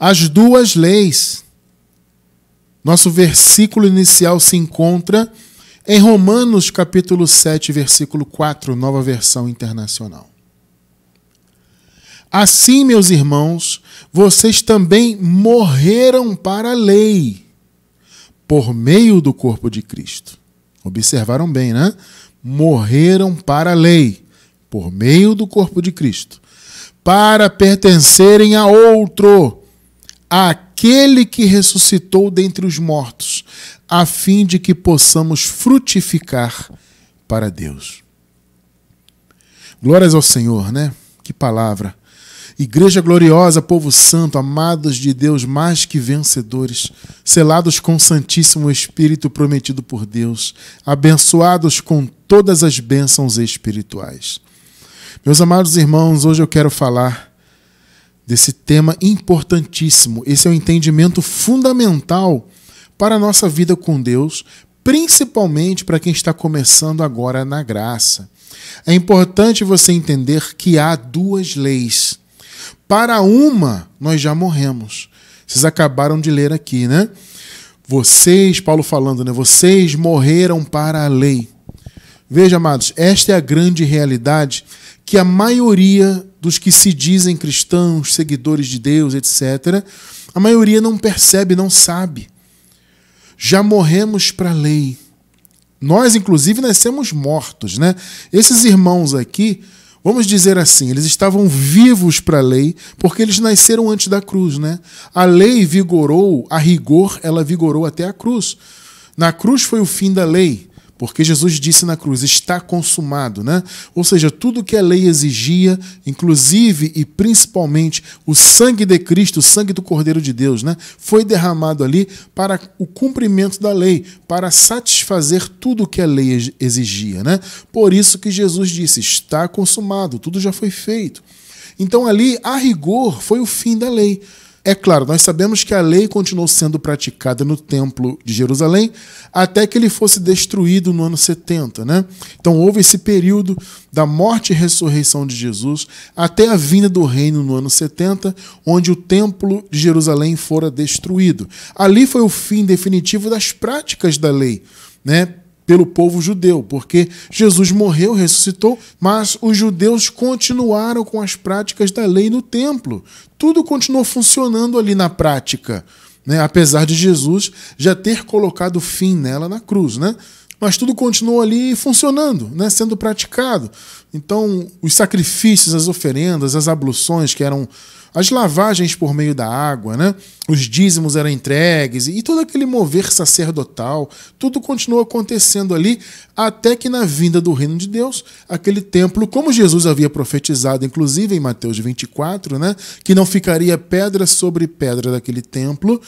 As duas leis. Nosso versículo inicial se encontra em Romanos capítulo 7, versículo 4, Nova Versão Internacional. Assim, meus irmãos, vocês também morreram para a lei, por meio do corpo de Cristo. Observaram bem, né? Morreram para a lei, por meio do corpo de Cristo, para pertencerem a outro, aquele que ressuscitou dentre os mortos, a fim de que possamos frutificar para Deus. Glórias ao Senhor, né? Que palavra! Igreja gloriosa, povo santo, amados de Deus, mais que vencedores, selados com o Santíssimo Espírito prometido por Deus, abençoados com todas as bênçãos espirituais. Meus amados irmãos, hoje eu quero falar desse tema importantíssimo. Esse é um entendimento fundamental para a nossa vida com Deus, principalmente para quem está começando agora na graça. É importante você entender que há duas leis. Para uma, nós já morremos. Vocês acabaram de ler aqui, né? Vocês, Paulo falando, né? Vocês morreram para a lei. Veja, amados, esta é a grande realidade que a maioria dos que se dizem cristãos, seguidores de Deus, etc., a maioria não percebe, não sabe. Já morremos para a lei. Nós, inclusive, nascemos mortos, né? Esses irmãos aqui, vamos dizer assim, eles estavam vivos para a lei porque eles nasceram antes da cruz, né? A lei vigorou, a rigor, ela vigorou até a cruz. Na cruz foi o fim da lei, porque Jesus disse na cruz, está consumado, né? Ou seja, tudo que a lei exigia, inclusive e principalmente o sangue de Cristo, o sangue do Cordeiro de Deus, né? Foi derramado ali para o cumprimento da lei, para satisfazer tudo que a lei exigia, né? Por isso que Jesus disse, está consumado, tudo já foi feito. Então ali, a rigor, foi o fim da lei. É claro, nós sabemos que a lei continuou sendo praticada no Templo de Jerusalém até que ele fosse destruído no ano 70, né? Então houve esse período da morte e ressurreição de Jesus até a vinda do reino no ano 70, onde o Templo de Jerusalém fora destruído. Ali foi o fim definitivo das práticas da lei, né? Pelo povo judeu, porque Jesus morreu, ressuscitou, mas os judeus continuaram com as práticas da lei no templo. Tudo continuou funcionando ali na prática, né? Apesar de Jesus já ter colocado fim nela na cruz, né? Mas tudo continuou ali funcionando, né? Sendo praticado. Então, os sacrifícios, as oferendas, as abluções, que eram as lavagens por meio da água, né? Os dízimos eram entregues e todo aquele mover sacerdotal, tudo continuou acontecendo ali até que na vinda do reino de Deus, aquele templo, como Jesus havia profetizado, inclusive em Mateus 24, né? Que não ficaria pedra sobre pedra daquele templo,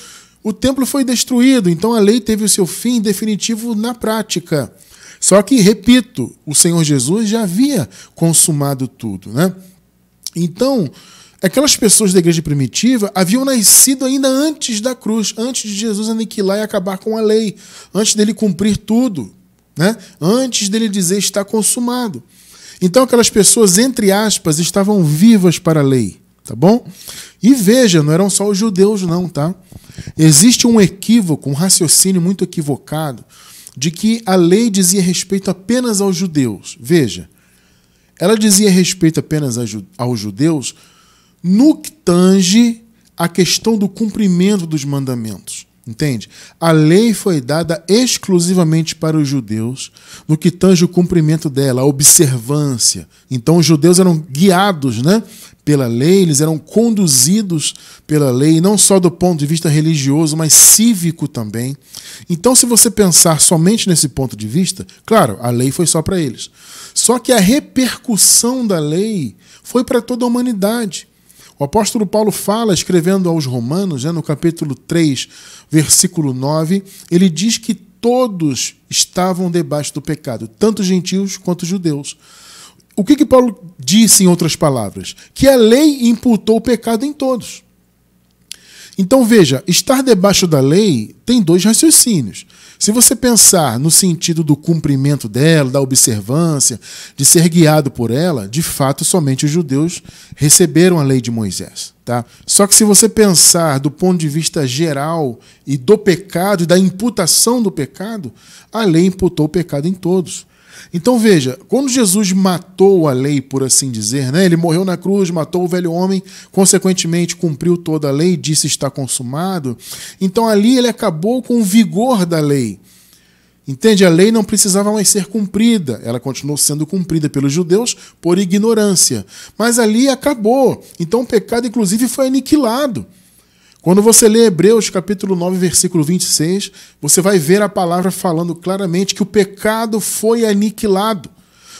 o templo foi destruído, então a lei teve o seu fim definitivo na prática. Só que, repito, o Senhor Jesus já havia consumado tudo, né? Então, aquelas pessoas da igreja primitiva haviam nascido ainda antes da cruz, antes de Jesus aniquilar e acabar com a lei, antes dele cumprir tudo, né? Antes dele dizer está consumado. Então aquelas pessoas, entre aspas, estavam vivas para a lei, tá bom? E veja, não eram só os judeus não, tá? Existe um equívoco, um raciocínio muito equivocado de que a lei dizia respeito apenas aos judeus. Veja, ela dizia respeito apenas aos judeus no que tange a questão do cumprimento dos mandamentos. Entende? A lei foi dada exclusivamente para os judeus no que tange o cumprimento dela, a observância. Então os judeus eram guiados, né, pela lei, eles eram conduzidos pela lei, não só do ponto de vista religioso, mas cívico também. Então, se você pensar somente nesse ponto de vista, claro, a lei foi só para eles. Só que a repercussão da lei foi para toda a humanidade. O apóstolo Paulo fala, escrevendo aos Romanos, né, no capítulo 3, versículo 9, ele diz que todos estavam debaixo do pecado, tanto gentios quanto judeus. O que Paulo disse, em outras palavras? Que a lei imputou o pecado em todos. Então veja, estar debaixo da lei tem dois raciocínios. Se você pensar no sentido do cumprimento dela, da observância, de ser guiado por ela, de fato somente os judeus receberam a lei de Moisés. Tá? Só que se você pensar do ponto de vista geral e do pecado e da imputação do pecado, a lei imputou o pecado em todos. Então veja, quando Jesus matou a lei, por assim dizer, né? Ele morreu na cruz, matou o velho homem, consequentemente cumpriu toda a lei, disse está consumado. Então ali ele acabou com o vigor da lei. Entende? A lei não precisava mais ser cumprida, ela continuou sendo cumprida pelos judeus por ignorância. Mas ali acabou. Então o pecado inclusive foi aniquilado. Quando você lê Hebreus capítulo 9, versículo 26, você vai ver a palavra falando claramente que o pecado foi aniquilado.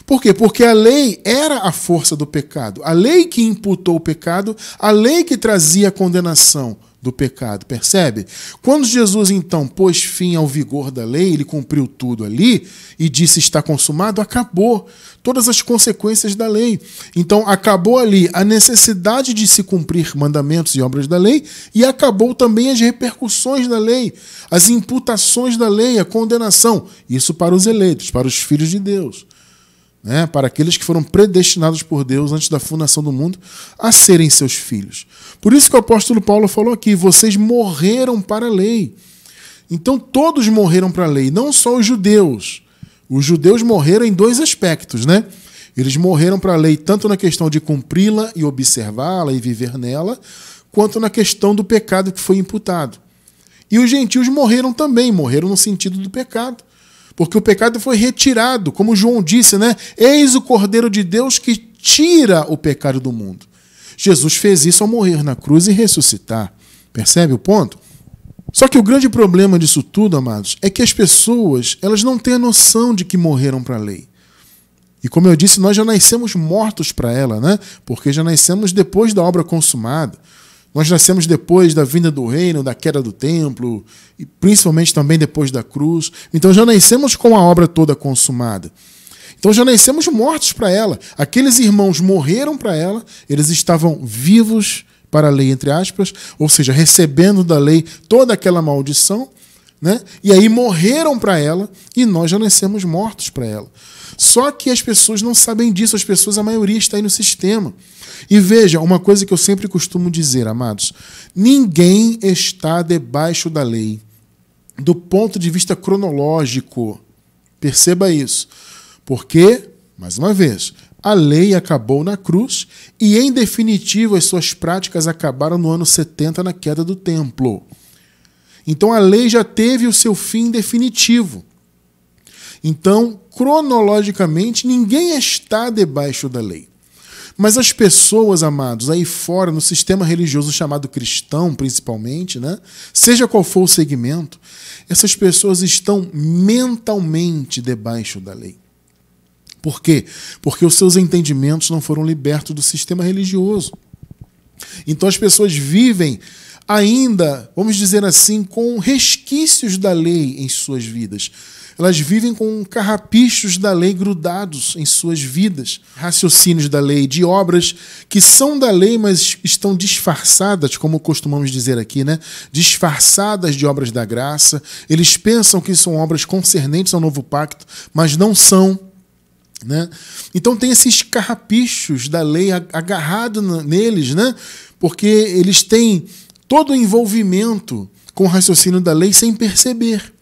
Por quê? Porque a lei era a força do pecado. A lei que imputou o pecado, a lei que trazia a condenação do pecado, percebe? Quando Jesus, então, pôs fim ao vigor da lei, ele cumpriu tudo ali e disse está consumado, acabou todas as consequências da lei. Então, acabou ali a necessidade de se cumprir mandamentos e obras da lei e acabou também as repercussões da lei, as imputações da lei, a condenação. Isso para os eleitos, para os filhos de Deus. Né, para aqueles que foram predestinados por Deus antes da fundação do mundo a serem seus filhos. Por isso que o apóstolo Paulo falou aqui, vocês morreram para a lei. Então todos morreram para a lei, não só os judeus. Os judeus morreram em dois aspectos, né? Eles morreram para a lei tanto na questão de cumpri-la e observá-la e viver nela, quanto na questão do pecado que foi imputado. E os gentios morreram também, morreram no sentido do pecado. Porque o pecado foi retirado, como João disse, né? Eis o Cordeiro de Deus que tira o pecado do mundo. Jesus fez isso ao morrer na cruz e ressuscitar. Percebe o ponto? Só que o grande problema disso tudo, amados, é que as pessoas elas não têm a noção de que morreram para a lei. E como eu disse, nós já nascemos mortos para ela, né? Porque já nascemos depois da obra consumada. Nós nascemos depois da vinda do reino, da queda do templo, e principalmente também depois da cruz. Então já nascemos com a obra toda consumada. Então já nascemos mortos para ela. Aqueles irmãos morreram para ela, eles estavam vivos para a lei, entre aspas, ou seja, recebendo da lei toda aquela maldição, né? E aí morreram para ela e nós já nascemos mortos para ela. Só que as pessoas não sabem disso, as pessoas, a maioria está aí no sistema. E veja, uma coisa que eu sempre costumo dizer, amados, ninguém está debaixo da lei do ponto de vista cronológico. Perceba isso. Porque, mais uma vez, a lei acabou na cruz e, em definitivo, as suas práticas acabaram no ano 70 na queda do templo. Então a lei já teve o seu fim definitivo. Então, cronologicamente, ninguém está debaixo da lei. Mas as pessoas, amados, aí fora, no sistema religioso chamado cristão, principalmente, né? Seja qual for o segmento, essas pessoas estão mentalmente debaixo da lei. Por quê? Porque os seus entendimentos não foram libertos do sistema religioso. Então as pessoas vivem ainda, vamos dizer assim, com resquícios da lei em suas vidas. Elas vivem com carrapichos da lei grudados em suas vidas, raciocínios da lei, de obras que são da lei, mas estão disfarçadas, como costumamos dizer aqui, né? Disfarçadas de obras da graça. Eles pensam que são obras concernentes ao novo pacto, mas não são. Né? Então tem esses carrapichos da lei agarrado neles, né? Porque eles têm todo o envolvimento com o raciocínio da lei sem perceber.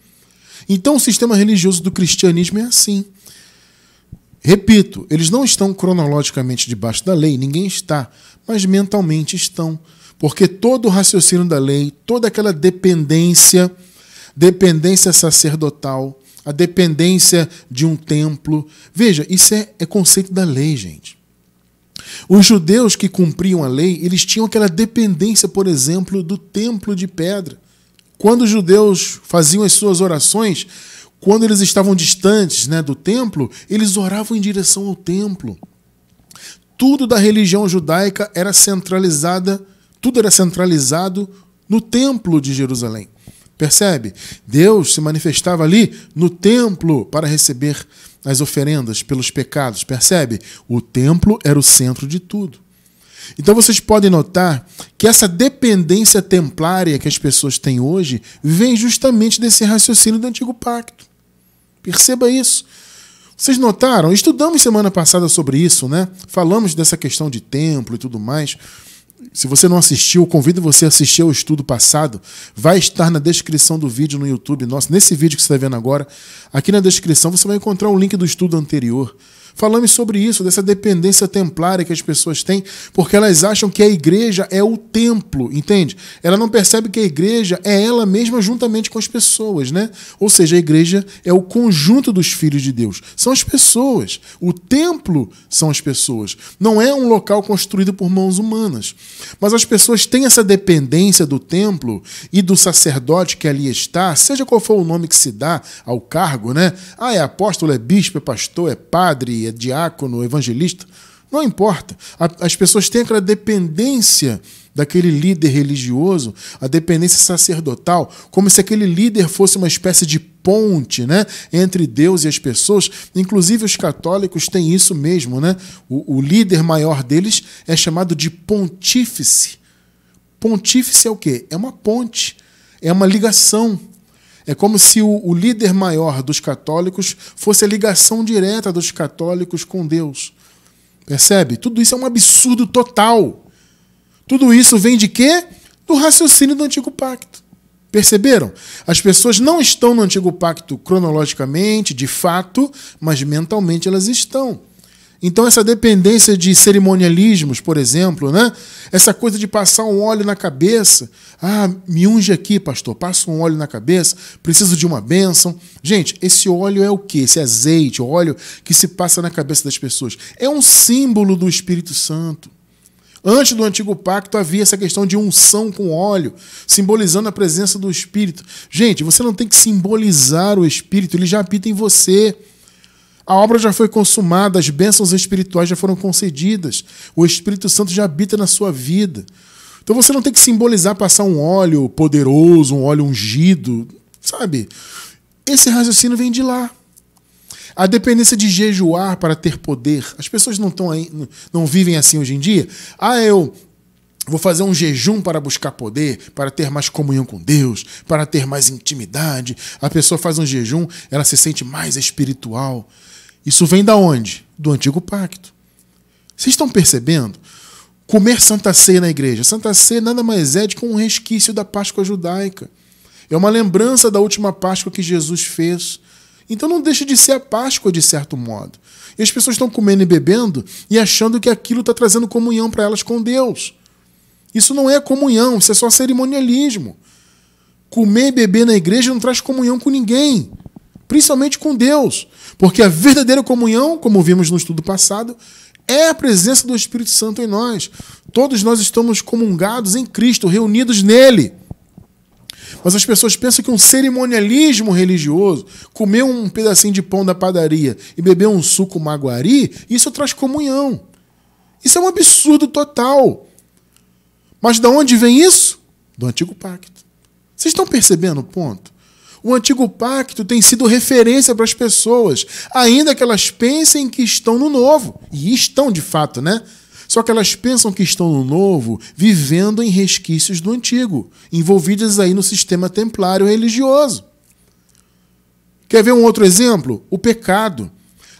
Então o sistema religioso do cristianismo é assim. Repito, eles não estão cronologicamente debaixo da lei, ninguém está, mas mentalmente estão. Porque todo o raciocínio da lei, toda aquela dependência sacerdotal, a dependência de um templo. Veja, isso é conceito da lei, gente. Os judeus que cumpriam a lei, eles tinham aquela dependência, por exemplo, do templo de pedra. Quando os judeus faziam as suas orações, quando eles estavam distantes, né, do templo, eles oravam em direção ao templo. Tudo da religião judaica era centralizado no templo de Jerusalém. Percebe? Deus se manifestava ali no templo para receber as oferendas pelos pecados. Percebe? O templo era o centro de tudo. Então vocês podem notar que essa dependência templária que as pessoas têm hoje vem justamente desse raciocínio do Antigo Pacto. Perceba isso. Vocês notaram? Estudamos semana passada sobre isso, né? Falamos dessa questão de templo e tudo mais. Se você não assistiu, convido você a assistir ao estudo passado. Vai estar na descrição do vídeo no YouTube nosso. Nesse vídeo que você está vendo agora, aqui na descrição você vai encontrar o link do estudo anterior. Falamos sobre isso, dessa dependência templária que as pessoas têm, porque elas acham que a igreja é o templo, entende? Ela não percebe que a igreja é ela mesma juntamente com as pessoas, né? Ou seja, a igreja é o conjunto dos filhos de Deus. São as pessoas. O templo são as pessoas. Não é um local construído por mãos humanas. Mas as pessoas têm essa dependência do templo e do sacerdote que ali está, seja qual for o nome que se dá ao cargo, né? Ah, é apóstolo, é bispo, é pastor, é padre, é diácono, evangelista, não importa. As pessoas têm aquela dependência daquele líder religioso, a dependência sacerdotal, como se aquele líder fosse uma espécie de ponte, né, entre Deus e as pessoas. Inclusive os católicos têm isso mesmo, né? O líder maior deles é chamado de pontífice. Pontífice é o quê? É uma ponte, é uma ligação. É como se o líder maior dos católicos fosse a ligação direta dos católicos com Deus. Percebe? Tudo isso é um absurdo total. Tudo isso vem de quê? Do raciocínio do Antigo Pacto. Perceberam? As pessoas não estão no Antigo Pacto cronologicamente, de fato, mas mentalmente elas estão. Então essa dependência de cerimonialismos, por exemplo, né? Essa coisa de passar um óleo na cabeça. Ah, me unge aqui, pastor, passa um óleo na cabeça, preciso de uma bênção. Gente, esse óleo é o quê? Esse azeite, o óleo que se passa na cabeça das pessoas. É um símbolo do Espírito Santo. Antes do Antigo Pacto havia essa questão de unção com óleo, simbolizando a presença do Espírito. Gente, você não tem que simbolizar o Espírito, ele já habita em você. A obra já foi consumada, as bênçãos espirituais já foram concedidas. O Espírito Santo já habita na sua vida. Então você não tem que simbolizar, passar um óleo poderoso, um óleo ungido, sabe? Esse raciocínio vem de lá. A dependência de jejuar para ter poder. As pessoas não vivem assim hoje em dia. Ah, eu vou fazer um jejum para buscar poder, para ter mais comunhão com Deus, para ter mais intimidade. A pessoa faz um jejum, ela se sente mais espiritual. Isso vem da onde? Do Antigo Pacto. Vocês estão percebendo? Comer Santa Ceia na igreja. Santa Ceia nada mais é do que um resquício da Páscoa judaica. É uma lembrança da última Páscoa que Jesus fez. Então não deixa de ser a Páscoa, de certo modo. E as pessoas estão comendo e bebendo e achando que aquilo está trazendo comunhão para elas com Deus. Isso não é comunhão, isso é só cerimonialismo. Comer e beber na igreja não traz comunhão com ninguém, principalmente com Deus. Porque a verdadeira comunhão, como vimos no estudo passado, é a presença do Espírito Santo em nós. Todos nós estamos comungados em Cristo, reunidos nele. Mas as pessoas pensam que um cerimonialismo religioso, comer um pedacinho de pão da padaria e beber um suco maguari, isso traz comunhão. Isso é um absurdo total. Mas de onde vem isso? Do Antigo Pacto. Vocês estão percebendo o ponto? O Antigo Pacto tem sido referência para as pessoas, ainda que elas pensem que estão no Novo. E estão de fato, né? Só que elas pensam que estão no Novo, vivendo em resquícios do Antigo, envolvidas aí no sistema templário religioso. Quer ver um outro exemplo? O pecado.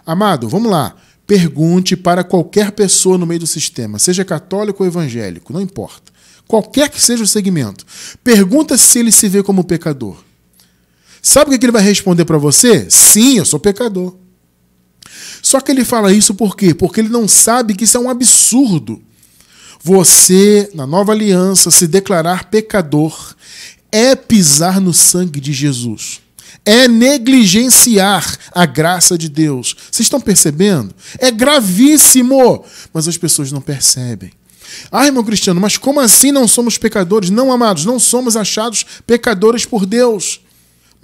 Amado, vamos lá. Pergunte para qualquer pessoa no meio do sistema, seja católico ou evangélico, não importa. Qualquer que seja o segmento. Pergunta se ele se vê como pecador. Sabe o que ele vai responder para você? Sim, eu sou pecador. Só que ele fala isso por quê? Porque ele não sabe que isso é um absurdo. Você, na nova aliança, se declarar pecador é pisar no sangue de Jesus. É negligenciar a graça de Deus. Vocês estão percebendo? É gravíssimo, mas as pessoas não percebem. Ah, irmão Cristiano, mas como assim não somos pecadores? Não, amados, não somos achados pecadores por Deus.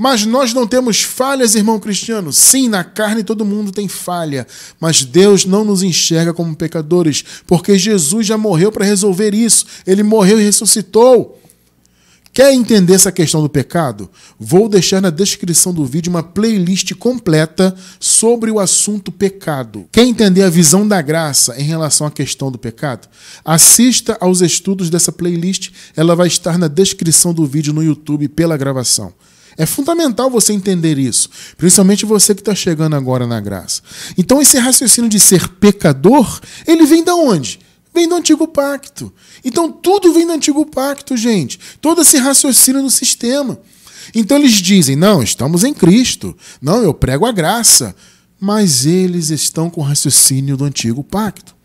Mas nós não temos falhas, irmão Cristiano. Sim, na carne todo mundo tem falha, mas Deus não nos enxerga como pecadores, porque Jesus já morreu para resolver isso. Ele morreu e ressuscitou. Quer entender essa questão do pecado? Vou deixar na descrição do vídeo uma playlist completa sobre o assunto pecado. Quer entender a visão da graça em relação à questão do pecado? Assista aos estudos dessa playlist, ela vai estar na descrição do vídeo no YouTube pela gravação. É fundamental você entender isso, principalmente você que está chegando agora na graça. Então esse raciocínio de ser pecador, ele vem de onde? Vem do Antigo Pacto. Então tudo vem do Antigo Pacto, gente. Todo esse raciocínio no sistema. Então eles dizem, não, estamos em Cristo. Não, eu prego a graça. Mas eles estão com o raciocínio do Antigo Pacto.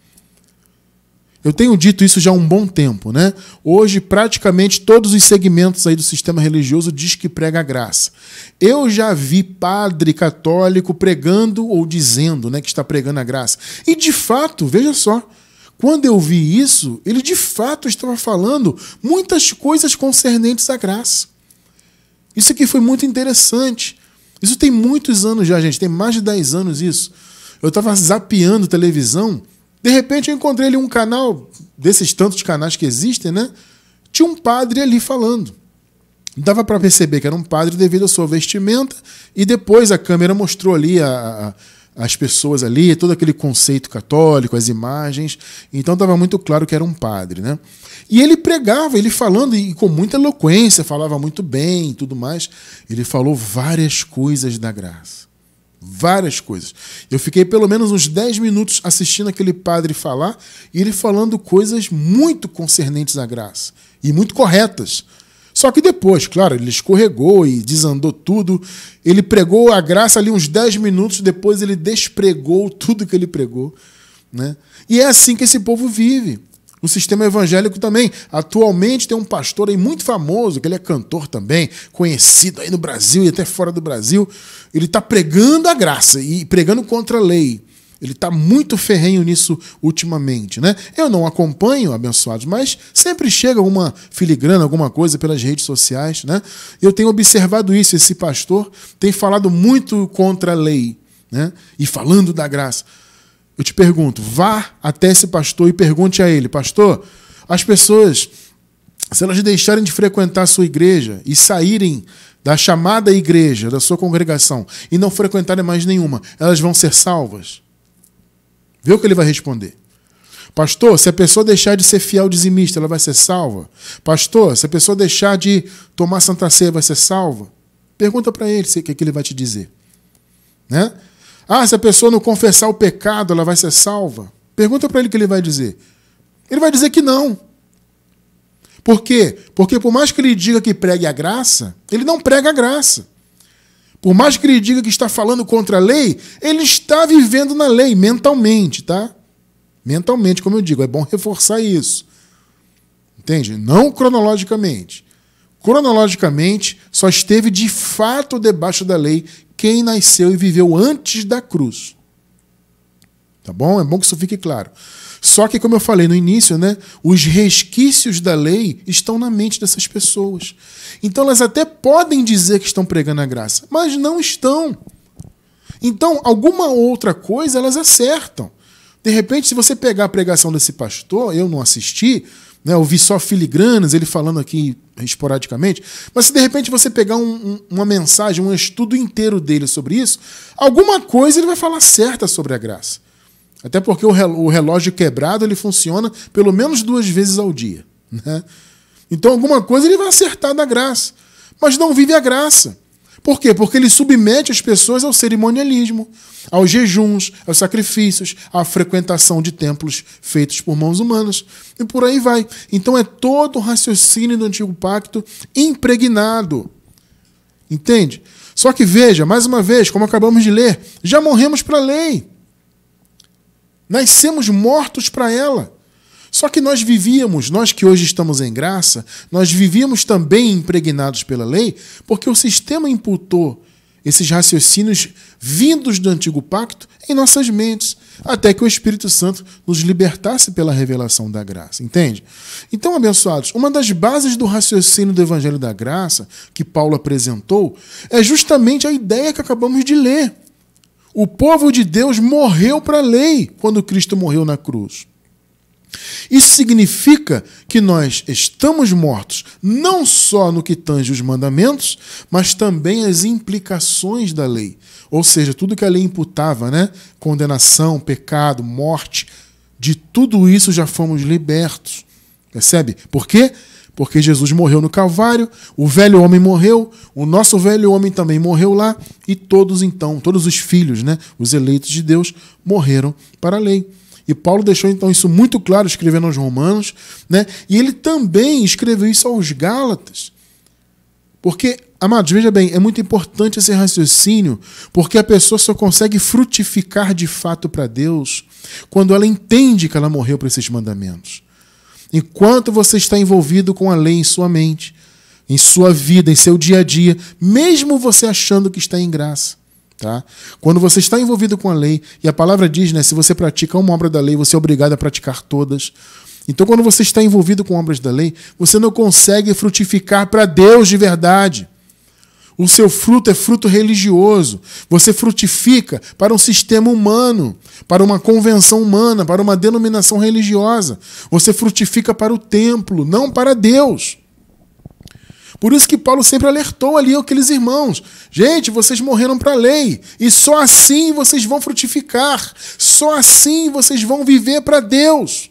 Eu tenho dito isso já há um bom tempo, né? Hoje, praticamente todos os segmentos aí do sistema religioso diz que prega a graça. Eu já vi padre católico pregando ou dizendo, né, que está pregando a graça. E de fato, veja só, quando eu vi isso, ele de fato estava falando muitas coisas concernentes à graça. Isso aqui foi muito interessante. Isso tem muitos anos já, gente. Tem mais de 10 anos isso. Eu estava zapeando televisão. De repente eu encontrei ali um canal, desses tantos canais que existem, né? Tinha um padre ali falando. Dava para perceber que era um padre devido à sua vestimenta. E depois a câmera mostrou ali as pessoas ali, todo aquele conceito católico, as imagens. Então estava muito claro que era um padre, né? E ele pregava, ele falando, e com muita eloquência, falava muito bem e tudo mais. Ele falou várias coisas da graça. Várias coisas. Eu fiquei pelo menos uns 10 minutos assistindo aquele padre falar, e ele falando coisas muito concernentes à graça. E muito corretas. Só que depois, claro, ele escorregou e desandou tudo. Ele pregou a graça ali uns 10 minutos, depois ele despregou tudo que ele pregou, né? E é assim que esse povo vive. O sistema evangélico também. Atualmente tem um pastor aí muito famoso, que ele é cantor também, conhecido aí no Brasil e até fora do Brasil. Ele está pregando a graça e pregando contra a lei. Ele está muito ferrenho nisso ultimamente, né? Eu não acompanho, abençoados, mas sempre chega alguma filigrana, alguma coisa pelas redes sociais, né? Eu tenho observado isso. Esse pastor tem falado muito contra a lei, né? E falando da graça. Eu te pergunto, vá até esse pastor e pergunte a ele, pastor, as pessoas, se elas deixarem de frequentar a sua igreja e saírem da chamada igreja, da sua congregação, e não frequentarem mais nenhuma, elas vão ser salvas? Vê o que ele vai responder. Pastor, se a pessoa deixar de ser fiel dizimista, ela vai ser salva? Pastor, se a pessoa deixar de tomar Santa Ceia, vai ser salva? Pergunta para ele o que ele vai te dizer, né? Ah, se a pessoa não confessar o pecado, ela vai ser salva? Pergunta para ele o que ele vai dizer. Ele vai dizer que não. Por quê? Porque por mais que ele diga que pregue a graça, ele não prega a graça. Por mais que ele diga que está falando contra a lei, ele está vivendo na lei, mentalmente, tá? Mentalmente, como eu digo, é bom reforçar isso. Entende? Não cronologicamente. Cronologicamente, só esteve de fato debaixo da lei quem nasceu e viveu antes da cruz. Tá bom? É bom que isso fique claro. Só que, como eu falei no início, né, os resquícios da lei estão na mente dessas pessoas. Então elas até podem dizer que estão pregando a graça, mas não estão. Então, alguma outra coisa elas acertam. De repente, se você pegar a pregação desse pastor, eu não assisti, né, eu vi só filigranas, ele falando aqui esporadicamente, mas se de repente você pegar uma mensagem, um estudo inteiro dele sobre isso, alguma coisa ele vai falar certa sobre a graça. Até porque o relógio quebrado ele funciona pelo menos 2 vezes ao dia, né? Então alguma coisa ele vai acertar da graça, mas não vive a graça. Por quê? Porque ele submete as pessoas ao cerimonialismo, aos jejuns, aos sacrifícios, à frequentação de templos feitos por mãos humanas. E por aí vai. Então é todo o raciocínio do Antigo Pacto impregnado. Entende? Só que veja, mais uma vez, como acabamos de ler, já morremos para a lei. Nascemos mortos para ela. Só que nós que hoje estamos em graça, nós vivíamos também impregnados pela lei, porque o sistema imputou esses raciocínios vindos do Antigo Pacto em nossas mentes, até que o Espírito Santo nos libertasse pela revelação da graça, entende? Então, abençoados, uma das bases do raciocínio do Evangelho da Graça, que Paulo apresentou, é justamente a ideia que acabamos de ler. O povo de Deus morreu para a lei quando Cristo morreu na cruz. Isso significa que nós estamos mortos não só no que tange os mandamentos, mas também as implicações da lei. Ou seja, tudo que a lei imputava, né? Condenação, pecado, morte, de tudo isso já fomos libertos. Percebe? Por quê? Porque Jesus morreu no Calvário, o velho homem morreu, o nosso velho homem também morreu lá, e todos os filhos, né? Os eleitos de Deus, morreram para a lei. E Paulo deixou então isso muito claro escrevendo aos Romanos, né? E ele também escreveu isso aos Gálatas. Porque, amados, veja bem, é muito importante esse raciocínio, porque a pessoa só consegue frutificar de fato para Deus quando ela entende que ela morreu para esses mandamentos. Enquanto você está envolvido com a lei em sua mente, em sua vida, em seu dia a dia, mesmo você achando que está em graça, tá? Quando você está envolvido com a lei, e a palavra diz, né, se você pratica uma obra da lei, você é obrigado a praticar todas. Então, quando você está envolvido com obras da lei, você não consegue frutificar para Deus de verdade. O seu fruto é fruto religioso. Você frutifica para um sistema humano, para uma convenção humana, para uma denominação religiosa. Você frutifica para o templo, não para Deus. Por isso que Paulo sempre alertou ali aqueles irmãos. Gente, vocês morreram para a lei. E só assim vocês vão frutificar. Só assim vocês vão viver para Deus.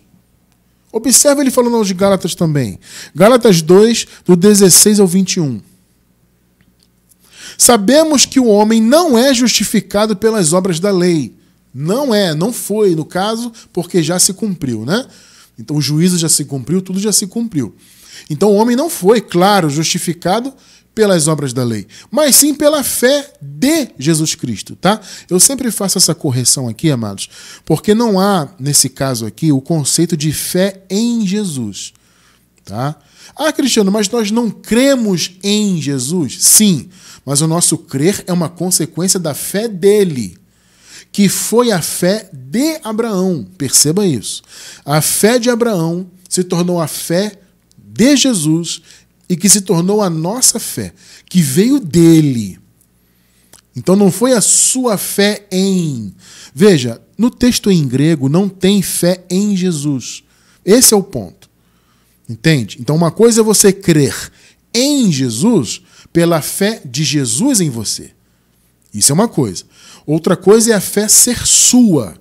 Observe ele falando aos Gálatas também. Gálatas 2, do 16 ao 21. Sabemos que o homem não é justificado pelas obras da lei. Não foi, no caso, porque já se cumpriu, né? Então o juízo já se cumpriu, tudo já se cumpriu. Então o homem não foi, claro, justificado pelas obras da lei, mas sim pela fé de Jesus Cristo, tá? Eu sempre faço essa correção aqui, amados, porque não há, nesse caso aqui, o conceito de fé em Jesus, tá? Ah, Cristiano, mas nós não cremos em Jesus? Sim, mas o nosso crer é uma consequência da fé dele, que foi a fé de Abraão. Perceba isso. A fé de Abraão se tornou a fé de Jesus e que se tornou a nossa fé, que veio dele. Então não foi a sua fé em... Veja, no texto em grego não tem fé em Jesus. Esse é o ponto. Entende? Então uma coisa é você crer em Jesus pela fé de Jesus em você. Isso é uma coisa. Outra coisa é a fé ser sua.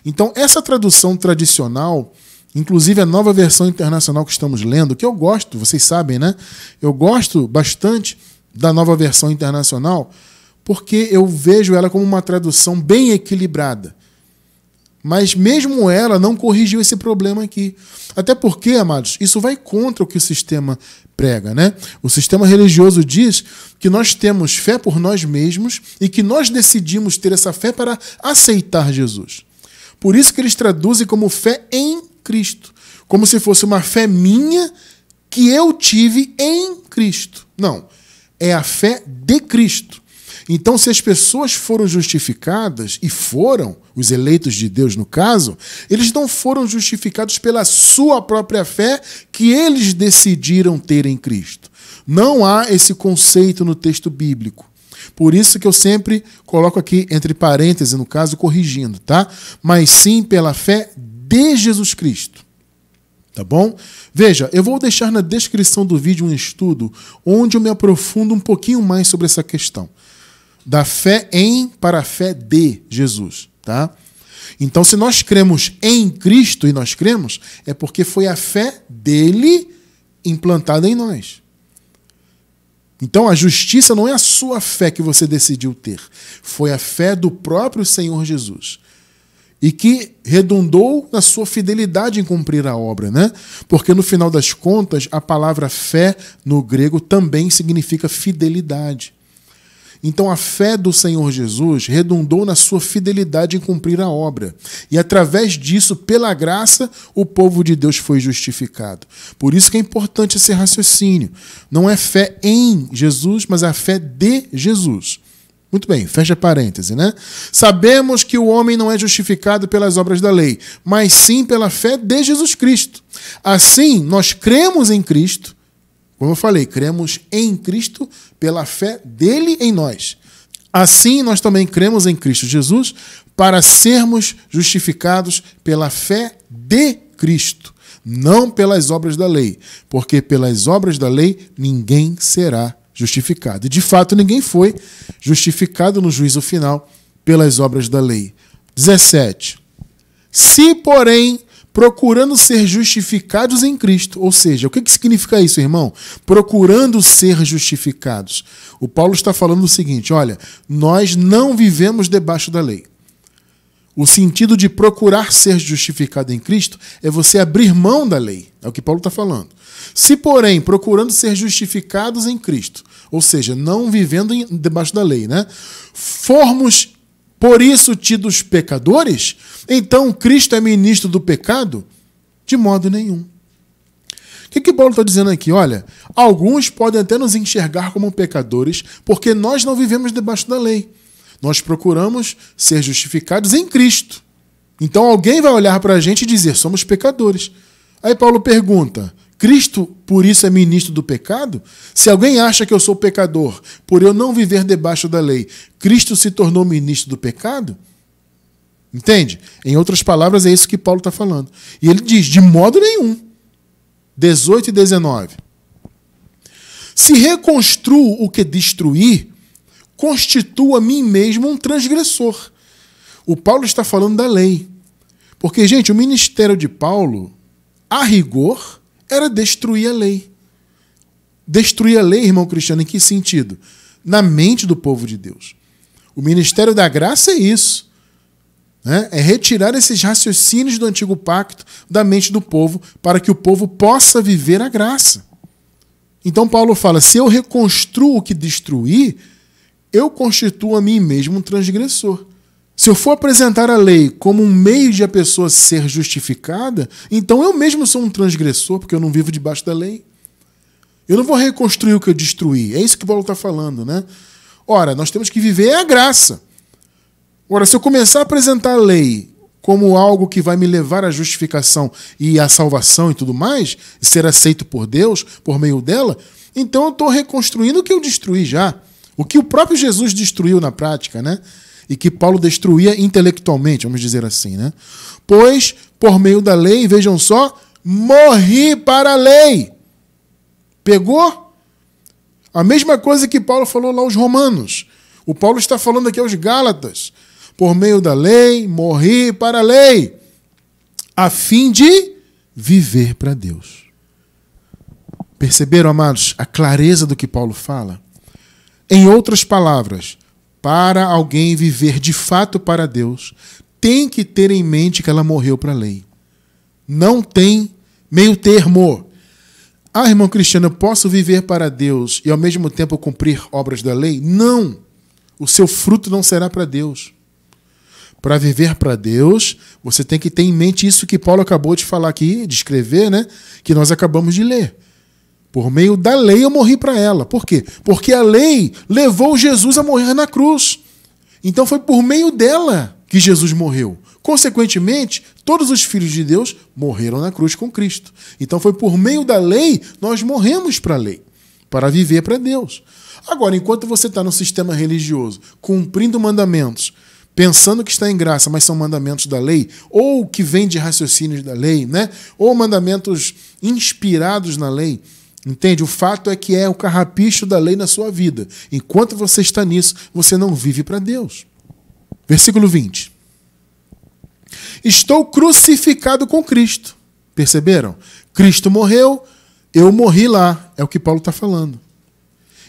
Então essa tradução tradicional, inclusive a nova versão internacional que estamos lendo, que eu gosto, vocês sabem, né? Eu gosto bastante da nova versão internacional porque eu vejo ela como uma tradução bem equilibrada. Mas mesmo ela não corrigiu esse problema aqui. Até porque, amados, isso vai contra o que o sistema prega, né? O sistema religioso diz que nós temos fé por nós mesmos e que nós decidimos ter essa fé para aceitar Jesus. Por isso que eles traduzem como fé em Cristo, como se fosse uma fé minha que eu tive em Cristo. Não, é a fé de Cristo. Então, se as pessoas foram justificadas, e foram, os eleitos de Deus no caso, eles não foram justificados pela sua própria fé que eles decidiram ter em Cristo. Não há esse conceito no texto bíblico. Por isso que eu sempre coloco aqui entre parênteses, no caso, corrigindo, tá? Mas sim pela fé de Jesus Cristo. Tá bom? Veja, eu vou deixar na descrição do vídeo um estudo onde eu me aprofundo um pouquinho mais sobre essa questão. Da fé em para a fé de Jesus, tá? Então, se nós cremos em Cristo, e nós cremos, é porque foi a fé dele implantada em nós. Então, a justiça não é a sua fé que você decidiu ter. Foi a fé do próprio Senhor Jesus. E que redundou na sua fidelidade em cumprir a obra, né? Porque, no final das contas, a palavra fé no grego também significa fidelidade. Então a fé do Senhor Jesus redundou na sua fidelidade em cumprir a obra. E através disso, pela graça, o povo de Deus foi justificado. Por isso que é importante esse raciocínio. Não é fé em Jesus, mas a fé de Jesus. Muito bem, fecha parêntese, né? Sabemos que o homem não é justificado pelas obras da lei, mas sim pela fé de Jesus Cristo. Assim, nós cremos em Cristo. Como eu falei, cremos em Cristo pela fé dele em nós. Assim, nós também cremos em Cristo Jesus para sermos justificados pela fé de Cristo, não pelas obras da lei, porque pelas obras da lei ninguém será justificado. E de fato ninguém foi justificado no juízo final pelas obras da lei. 17. Se, porém, procurando ser justificados em Cristo, ou seja, o que significa isso, irmão? Procurando ser justificados. O Paulo está falando o seguinte, olha, nós não vivemos debaixo da lei. O sentido de procurar ser justificado em Cristo é você abrir mão da lei. É o que Paulo está falando. Se, porém, procurando ser justificados em Cristo, ou seja, não vivendo debaixo da lei, né? Formos, por isso, tidos pecadores, então Cristo é ministro do pecado? De modo nenhum. O que Paulo está dizendo aqui? Olha, alguns podem até nos enxergar como pecadores porque nós não vivemos debaixo da lei. Nós procuramos ser justificados em Cristo. Então alguém vai olhar para a gente e dizer, somos pecadores. Aí Paulo pergunta, Cristo por isso é ministro do pecado? Se alguém acha que eu sou pecador por eu não viver debaixo da lei, Cristo se tornou ministro do pecado? Entende? Em outras palavras, é isso que Paulo está falando. E ele diz, de modo nenhum. 18 e 19. Se reconstruo o que destruí, constituo a mim mesmo um transgressor. O Paulo está falando da lei. Porque, gente, o ministério de Paulo, a rigor, era destruir a lei. Destruir a lei, irmão cristiano, em que sentido? Na mente do povo de Deus. O ministério da graça é isso. Né? É retirar esses raciocínios do antigo pacto da mente do povo para que o povo possa viver a graça. Então Paulo fala, se eu reconstruo o que destruí, eu constituo a mim mesmo um transgressor. Se eu for apresentar a lei como um meio de a pessoa ser justificada, então eu mesmo sou um transgressor, porque eu não vivo debaixo da lei. Eu não vou reconstruir o que eu destruí. É isso que Paulo está falando, né? Ora, nós temos que viver a graça. Ora, se eu começar a apresentar a lei como algo que vai me levar à justificação e à salvação e tudo mais, e ser aceito por Deus por meio dela, então eu estou reconstruindo o que eu destruí já. O que o próprio Jesus destruiu na prática, né? E que Paulo destruía intelectualmente, vamos dizer assim, né? Pois, por meio da lei, vejam só, morri para a lei. Pegou? A mesma coisa que Paulo falou lá aos Romanos. O Paulo está falando aqui aos Gálatas. Por meio da lei, morri para a lei, a fim de viver para Deus. Perceberam, amados, a clareza do que Paulo fala? Em outras palavras, para alguém viver de fato para Deus, tem que ter em mente que ela morreu para a lei. Não tem meio termo. Ah, irmão cristiano, eu posso viver para Deus e ao mesmo tempo cumprir obras da lei? Não. O seu fruto não será para Deus. Para viver para Deus, você tem que ter em mente isso que Paulo acabou de falar aqui, de escrever, né? Que nós acabamos de ler. Por meio da lei eu morri para ela. Por quê? Porque a lei levou Jesus a morrer na cruz. Então foi por meio dela que Jesus morreu. Consequentemente, todos os filhos de Deus morreram na cruz com Cristo. Então foi por meio da lei nós morremos para a lei, para viver para Deus. Agora, enquanto você está no sistema religioso, cumprindo mandamentos, pensando que está em graça, mas são mandamentos da lei, ou que vêm de raciocínios da lei, né? Ou mandamentos inspirados na lei, entende? O fato é que é o carrapicho da lei na sua vida. Enquanto você está nisso, você não vive para Deus. Versículo 20. Estou crucificado com Cristo. Perceberam? Cristo morreu, eu morri lá. É o que Paulo está falando.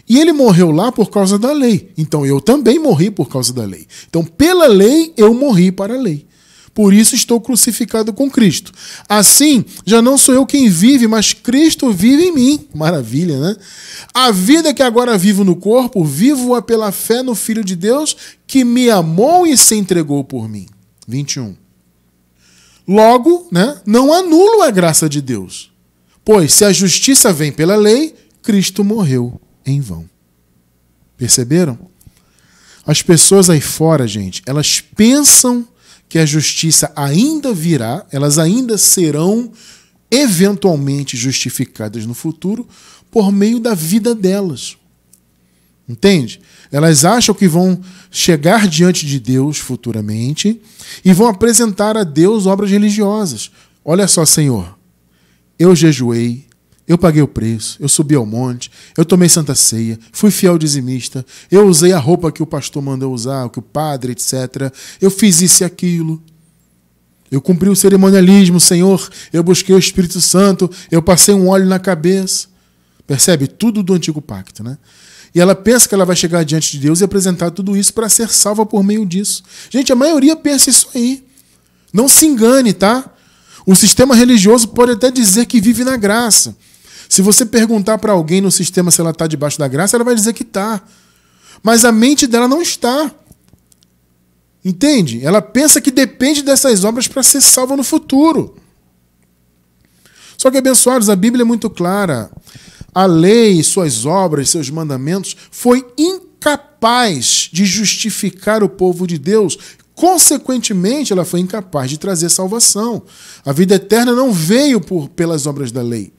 E ele morreu lá por causa da lei. Então eu também morri por causa da lei. Então pela lei eu morri para a lei. Por isso estou crucificado com Cristo. Assim, já não sou eu quem vive, mas Cristo vive em mim. Maravilha, né? A vida que agora vivo no corpo, vivo-a pela fé no Filho de Deus, que me amou e se entregou por mim. 21. Logo, né, não anulo a graça de Deus. Pois se a justiça vem pela lei, Cristo morreu em vão. Perceberam? As pessoas aí fora, gente, elas pensam que a justiça ainda virá, elas ainda serão eventualmente justificadas no futuro por meio da vida delas. Entende? Elas acham que vão chegar diante de Deus futuramente e vão apresentar a Deus obras religiosas. Olha só, Senhor, eu jejuei, eu paguei o preço, eu subi ao monte, eu tomei santa ceia, fui fiel dizimista, eu usei a roupa que o pastor mandou usar, que o padre, etc. Eu fiz isso e aquilo. Eu cumpri o cerimonialismo, Senhor, eu busquei o Espírito Santo, eu passei um óleo na cabeça. Percebe? Tudo do antigo pacto, né? E ela pensa que ela vai chegar diante de Deus e apresentar tudo isso para ser salva por meio disso. Gente, a maioria pensa isso aí. Não se engane, tá? O sistema religioso pode até dizer que vive na graça. Se você perguntar para alguém no sistema se ela está debaixo da graça, ela vai dizer que está. Mas a mente dela não está. Entende? Ela pensa que depende dessas obras para ser salva no futuro. Só que, abençoados, a Bíblia é muito clara. A lei, suas obras, seus mandamentos, foi incapaz de justificar o povo de Deus. Consequentemente, ela foi incapaz de trazer salvação. A vida eterna não veio pelas obras da lei.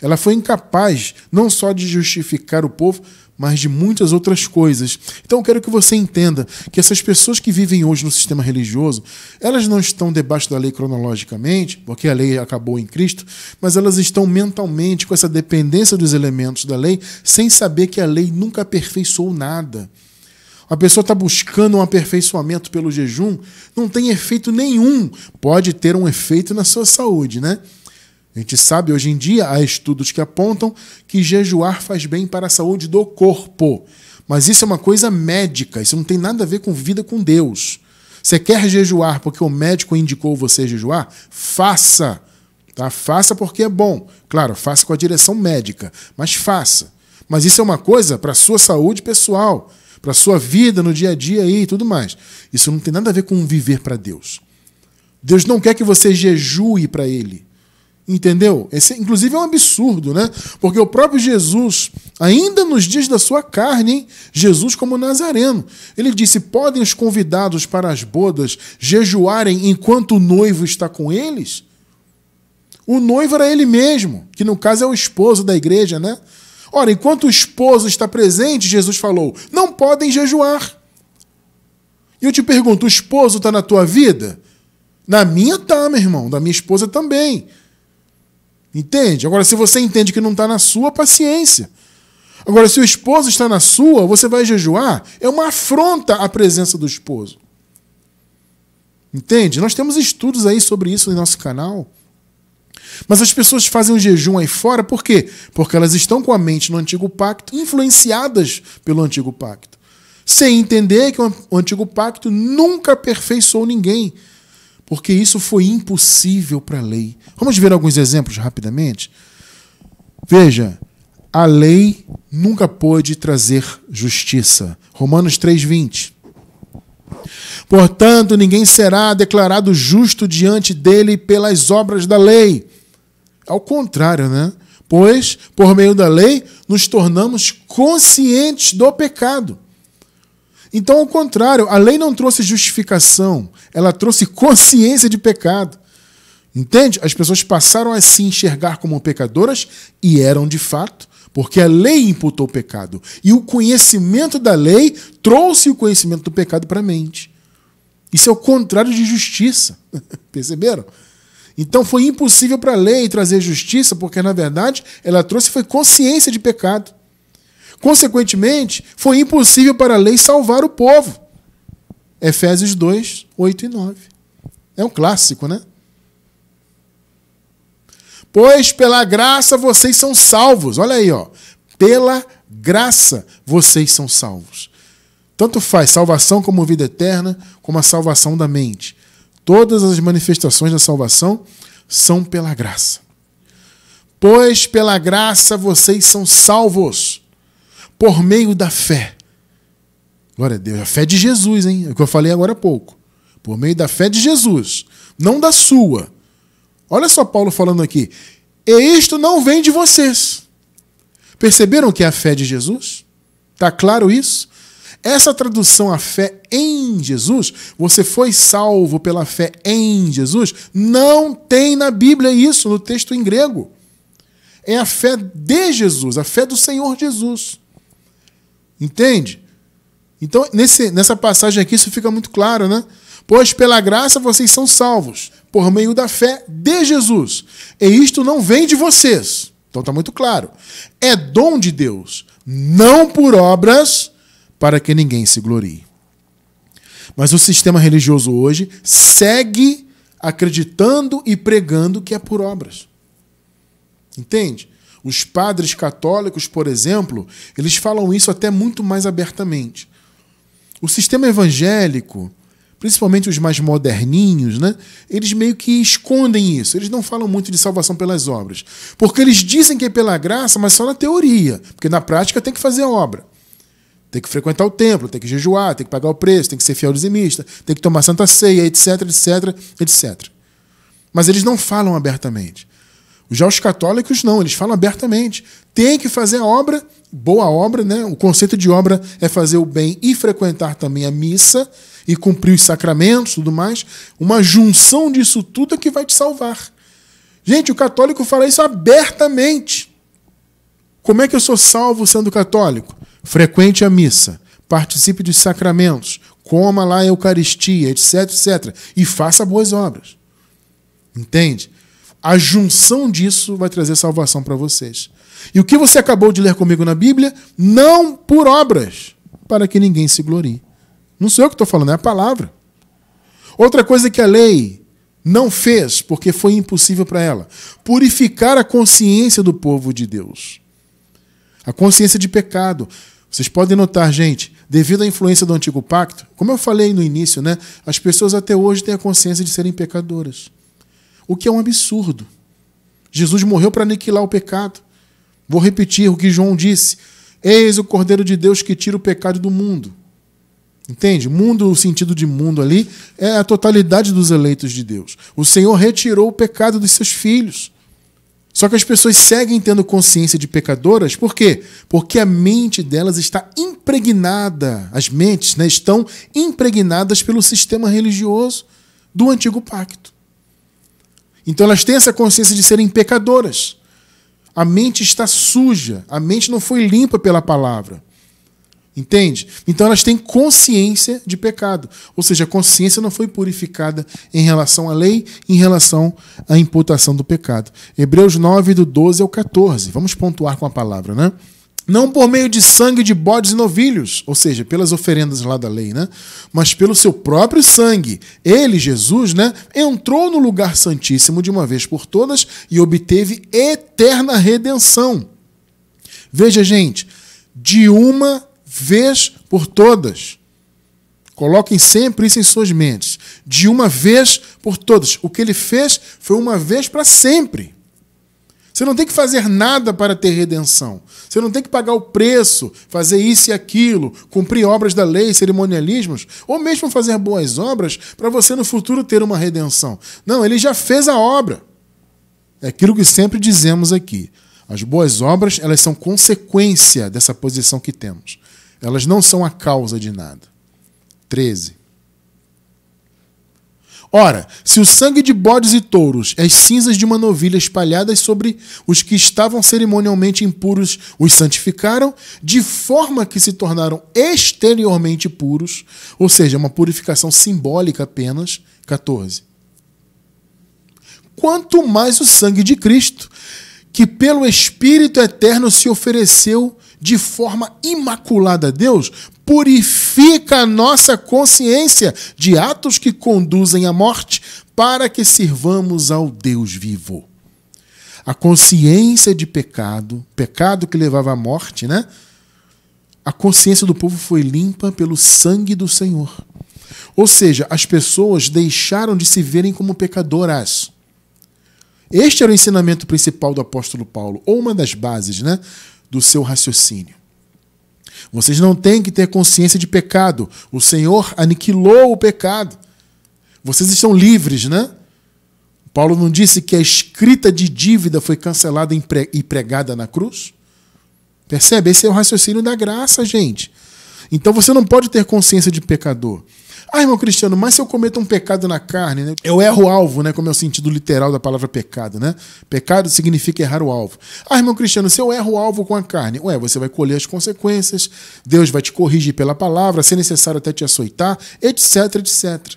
Ela foi incapaz não só de justificar o povo, mas de muitas outras coisas. Então eu quero que você entenda que essas pessoas que vivem hoje no sistema religioso, elas não estão debaixo da lei cronologicamente, porque a lei acabou em Cristo, mas elas estão mentalmente com essa dependência dos elementos da lei, sem saber que a lei nunca aperfeiçoou nada. A pessoa está buscando um aperfeiçoamento pelo jejum, não tem efeito nenhum. Pode ter um efeito na sua saúde, né? A gente sabe, hoje em dia, há estudos que apontam que jejuar faz bem para a saúde do corpo. Mas isso é uma coisa médica, isso não tem nada a ver com vida com Deus. Você quer jejuar porque o médico indicou você jejuar? Faça. Tá? Faça porque é bom. Claro, faça com a direção médica, mas faça. Mas isso é uma coisa para a sua saúde pessoal, para a sua vida no dia a dia aí e tudo mais. Isso não tem nada a ver com viver para Deus. Deus não quer que você jejue para Ele. Entendeu? Esse, inclusive, é um absurdo, né? Porque o próprio Jesus, ainda nos dias da sua carne, hein? Jesus como Nazareno, ele disse, podem os convidados para as bodas jejuarem enquanto o noivo está com eles? O noivo era ele mesmo, que no caso é o esposo da igreja, né? Ora, enquanto o esposo está presente, Jesus falou, não podem jejuar. E eu te pergunto, o esposo está na tua vida? Na minha está, meu irmão, da minha esposa também. Entende? Agora, se você entende que não está na sua, paciência. Agora, se o esposo está na sua, você vai jejuar, é uma afronta à presença do esposo. Entende? Nós temos estudos aí sobre isso no nosso canal. Mas as pessoas fazem um jejum aí fora, por quê? Porque elas estão com a mente no antigo pacto, influenciadas pelo antigo pacto. Sem entender que o antigo pacto nunca aperfeiçoou ninguém. Porque isso foi impossível para a lei. Vamos ver alguns exemplos rapidamente? Veja, a lei nunca pôde trazer justiça. Romanos 3:20. Portanto, ninguém será declarado justo diante dele pelas obras da lei. Ao contrário, né? Pois, por meio da lei, nos tornamos conscientes do pecado. Então, ao contrário, a lei não trouxe justificação, ela trouxe consciência de pecado. Entende? As pessoas passaram a se enxergar como pecadoras e eram de fato, porque a lei imputou o pecado. E o conhecimento da lei trouxe o conhecimento do pecado para a mente. Isso é o contrário de justiça. Perceberam? Então foi impossível para a lei trazer justiça, porque na verdade ela trouxe foi consciência de pecado. Consequentemente, foi impossível para a lei salvar o povo. Efésios 2, 8 e 9. É um clássico, né? Pois pela graça vocês são salvos. Olha aí, ó. Pela graça vocês são salvos. Tanto faz salvação como vida eterna, como a salvação da mente. Todas as manifestações da salvação são pela graça. Pois pela graça vocês são salvos. Por meio da fé. Glória a Deus. A fé de Jesus, hein? É o que eu falei agora há pouco. Por meio da fé de Jesus. Não da sua. Olha só Paulo falando aqui. E isto não vem de vocês. Perceberam que é a fé de Jesus? Está claro isso? Essa tradução, a fé em Jesus, você foi salvo pela fé em Jesus, não tem na Bíblia isso, no texto em grego. É a fé de Jesus, a fé do Senhor Jesus. Entende? Então, nessa passagem aqui, isso fica muito claro, né? Pois pela graça vocês são salvos, por meio da fé de Jesus. E isto não vem de vocês. Então está muito claro. É dom de Deus, não por obras, para que ninguém se glorie. Mas o sistema religioso hoje segue acreditando e pregando que é por obras. Entende? Os padres católicos, por exemplo, eles falam isso até muito mais abertamente. O sistema evangélico, principalmente os mais moderninhos, né, eles meio que escondem isso. Eles não falam muito de salvação pelas obras. Porque eles dizem que é pela graça, mas só na teoria. Porque na prática tem que fazer a obra. Tem que frequentar o templo, tem que jejuar, tem que pagar o preço, tem que ser fiel dizimista, tem que tomar santa ceia, etc, etc, etc. Mas eles não falam abertamente. Já os católicos não, eles falam abertamente. Tem que fazer a obra, boa obra, né? O conceito de obra é fazer o bem e frequentar também a missa e cumprir os sacramentos e tudo mais. Uma junção disso tudo é que vai te salvar. Gente, o católico fala isso abertamente. Como é que eu sou salvo sendo católico? Frequente a missa, participe dos sacramentos, coma lá a Eucaristia, etc, etc. E faça boas obras. Entende? A junção disso vai trazer salvação para vocês. E o que você acabou de ler comigo na Bíblia, não por obras, para que ninguém se glorie. Não sou eu que estou falando, é a palavra. Outra coisa que a lei não fez, porque foi impossível para ela, purificar a consciência do povo de Deus. A consciência de pecado. Vocês podem notar, gente, devido à influência do Antigo Pacto, como eu falei no início, né, as pessoas até hoje têm a consciência de serem pecadoras. O que é um absurdo. Jesus morreu para aniquilar o pecado. Vou repetir o que João disse. Eis o Cordeiro de Deus que tira o pecado do mundo. Entende? Mundo, o sentido de mundo ali, é a totalidade dos eleitos de Deus. O Senhor retirou o pecado dos seus filhos. Só que as pessoas seguem tendo consciência de pecadoras. Por quê? Porque a mente delas está impregnada, as mentes, né, estão impregnadas pelo sistema religioso do Antigo Pacto. Então elas têm essa consciência de serem pecadoras. A mente está suja, a mente não foi limpa pela palavra. Entende? Então elas têm consciência de pecado. Ou seja, a consciência não foi purificada em relação à lei, em relação à imputação do pecado. Hebreus 9, do 12 ao 14. Vamos pontuar com a palavra, né? Não por meio de sangue de bodes e novilhos, ou seja, pelas oferendas lá da lei, né? Mas pelo seu próprio sangue. Ele, Jesus, né, entrou no lugar santíssimo de uma vez por todas e obteve eterna redenção. Veja, gente, de uma vez por todas. Coloquem sempre isso em suas mentes. De uma vez por todas. O que ele fez foi uma vez para sempre. Você não tem que fazer nada para ter redenção. Você não tem que pagar o preço, fazer isso e aquilo, cumprir obras da lei, cerimonialismos, ou mesmo fazer boas obras para você no futuro ter uma redenção. Não, ele já fez a obra. É aquilo que sempre dizemos aqui. As boas obras, elas são consequência dessa posição que temos. Elas não são a causa de nada. 13. Ora, se o sangue de bodes e touros, as cinzas de uma novilha espalhadas sobre os que estavam cerimonialmente impuros, os santificaram, de forma que se tornaram exteriormente puros, ou seja, uma purificação simbólica apenas, 14. Quanto mais o sangue de Cristo, que pelo Espírito Eterno se ofereceu de forma imaculada a Deus, purifica a nossa consciência de atos que conduzem à morte, para que sirvamos ao Deus vivo. A consciência de pecado, pecado que levava à morte, né? A consciência do povo foi limpa pelo sangue do Senhor. Ou seja, as pessoas deixaram de se verem como pecadoras. Este era o ensinamento principal do apóstolo Paulo, ou uma das bases, né, do seu raciocínio. Vocês não têm que ter consciência de pecado. O Senhor aniquilou o pecado. Vocês estão livres, né? Paulo não disse que a escrita de dívida foi cancelada e pregada na cruz? Percebe? Esse é o raciocínio da graça, gente. Então você não pode ter consciência de pecador. Ah, irmão Cristiano, mas se eu cometo um pecado na carne, né? Eu erro o alvo, né? Como é o sentido literal da palavra pecado, né? Pecado significa errar o alvo. Ah, irmão Cristiano, se eu erro o alvo com a carne, você vai colher as consequências, Deus vai te corrigir pela palavra, se necessário até te açoitar, etc, etc.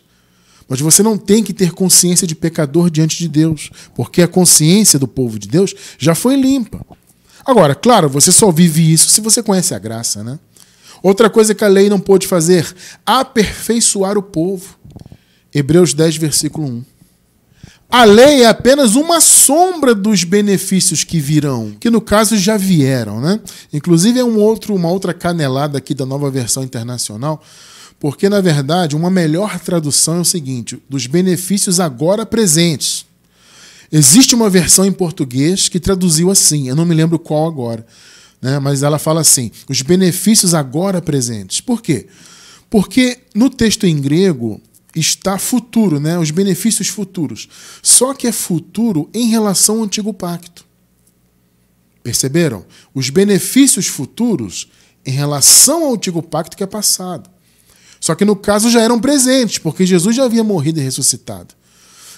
Mas você não tem que ter consciência de pecador diante de Deus, porque a consciência do povo de Deus já foi limpa. Agora, claro, você só vive isso se você conhece a graça, né? Outra coisa que a lei não pôde fazer, aperfeiçoar o povo. Hebreus 10, versículo 1. A lei é apenas uma sombra dos benefícios que virão, que no caso já vieram, né? Inclusive é uma outra canelada aqui da Nova Versão Internacional, porque na verdade uma melhor tradução é o seguinte, dos benefícios agora presentes. Existe uma versão em português que traduziu assim, eu não me lembro qual agora, né? Mas ela fala assim, os benefícios agora presentes. Por quê? Porque no texto em grego está futuro, né? Os benefícios futuros. Só que é futuro em relação ao antigo pacto. Perceberam? Os benefícios futuros em relação ao antigo pacto que é passado. Só que no caso já eram presentes, porque Jesus já havia morrido e ressuscitado.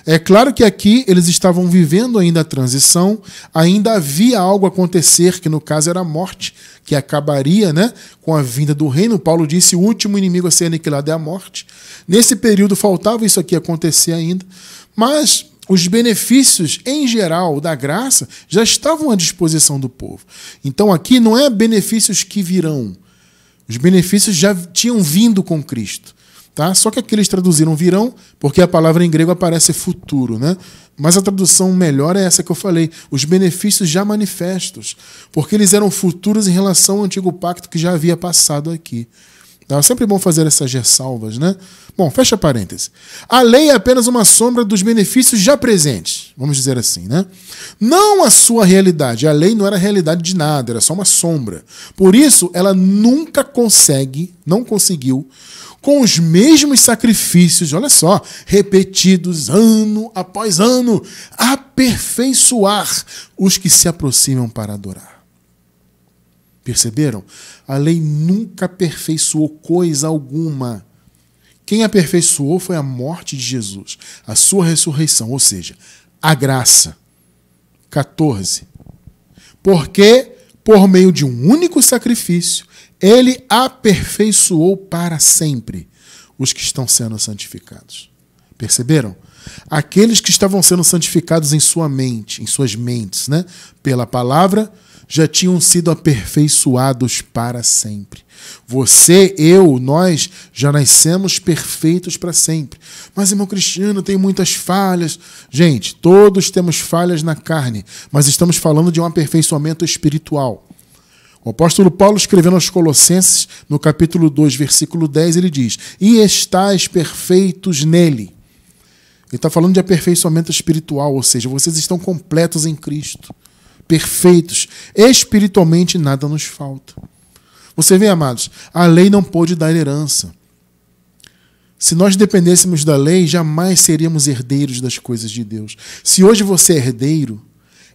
É claro que aqui eles estavam vivendo ainda a transição, ainda havia algo a acontecer, que no caso era a morte, que acabaria, né, com a vinda do reino. Paulo disse, o último inimigo a ser aniquilado é a morte. Nesse período faltava isso aqui acontecer ainda, mas os benefícios em geral da graça já estavam à disposição do povo. Então aqui não é benefícios que virão, os benefícios já tinham vindo com Cristo. Tá? Só que aqui eles traduziram virão, porque a palavra em grego aparece futuro, né? Mas a tradução melhor é essa que eu falei, os benefícios já manifestos, porque eles eram futuros em relação ao antigo pacto que já havia passado aqui. Tá? É sempre bom fazer essas ressalvas, né? Bom, fecha parênteses. A lei é apenas uma sombra dos benefícios já presentes, vamos dizer assim, né? Não a sua realidade. A lei não era a realidade de nada, era só uma sombra. Por isso, ela nunca não conseguiu, com os mesmos sacrifícios, olha só, repetidos ano após ano, aperfeiçoar os que se aproximam para adorar. Perceberam? A lei nunca aperfeiçoou coisa alguma. Quem aperfeiçoou foi a morte de Jesus, a sua ressurreição, ou seja, a graça. 14. Porque, por meio de um único sacrifício, ele aperfeiçoou para sempre os que estão sendo santificados. Perceberam? Aqueles que estavam sendo santificados em sua mente, em suas mentes, né? Pela palavra, já tinham sido aperfeiçoados para sempre. Você, eu, nós já nascemos perfeitos para sempre. Mas, irmão Cristiano, tem muitas falhas. Gente, todos temos falhas na carne, mas estamos falando de um aperfeiçoamento espiritual. O apóstolo Paulo, escrevendo aos Colossenses, no capítulo 2, versículo 10, ele diz, e estáis perfeitos nele. Ele está falando de aperfeiçoamento espiritual, ou seja, vocês estão completos em Cristo, perfeitos. Espiritualmente nada nos falta. Você vê, amados, a lei não pôde dar herança. Se nós dependêssemos da lei, jamais seríamos herdeiros das coisas de Deus. Se hoje você é herdeiro,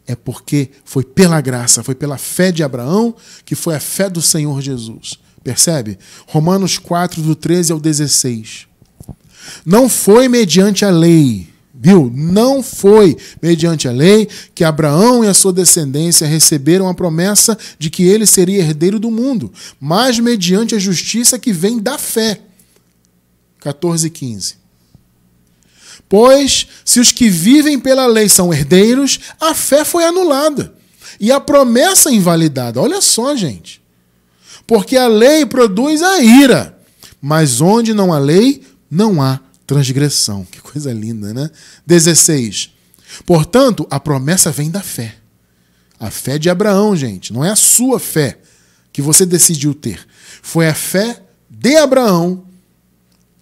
é porque foi pela graça, foi pela fé de Abraão, que foi a fé do Senhor Jesus. Percebe? Romanos 4, do 13 ao 16. Não foi mediante a lei, viu? Não foi mediante a lei que Abraão e a sua descendência receberam a promessa de que ele seria herdeiro do mundo, mas mediante a justiça que vem da fé. 14 e 15. Pois, se os que vivem pela lei são herdeiros, a fé foi anulada e a promessa invalidada. Olha só, gente. Porque a lei produz a ira, mas onde não há lei, não há transgressão. Que coisa linda, né? 16. Portanto, a promessa vem da fé. A fé de Abraão, gente, não é a sua fé que você decidiu ter. Foi a fé de Abraão,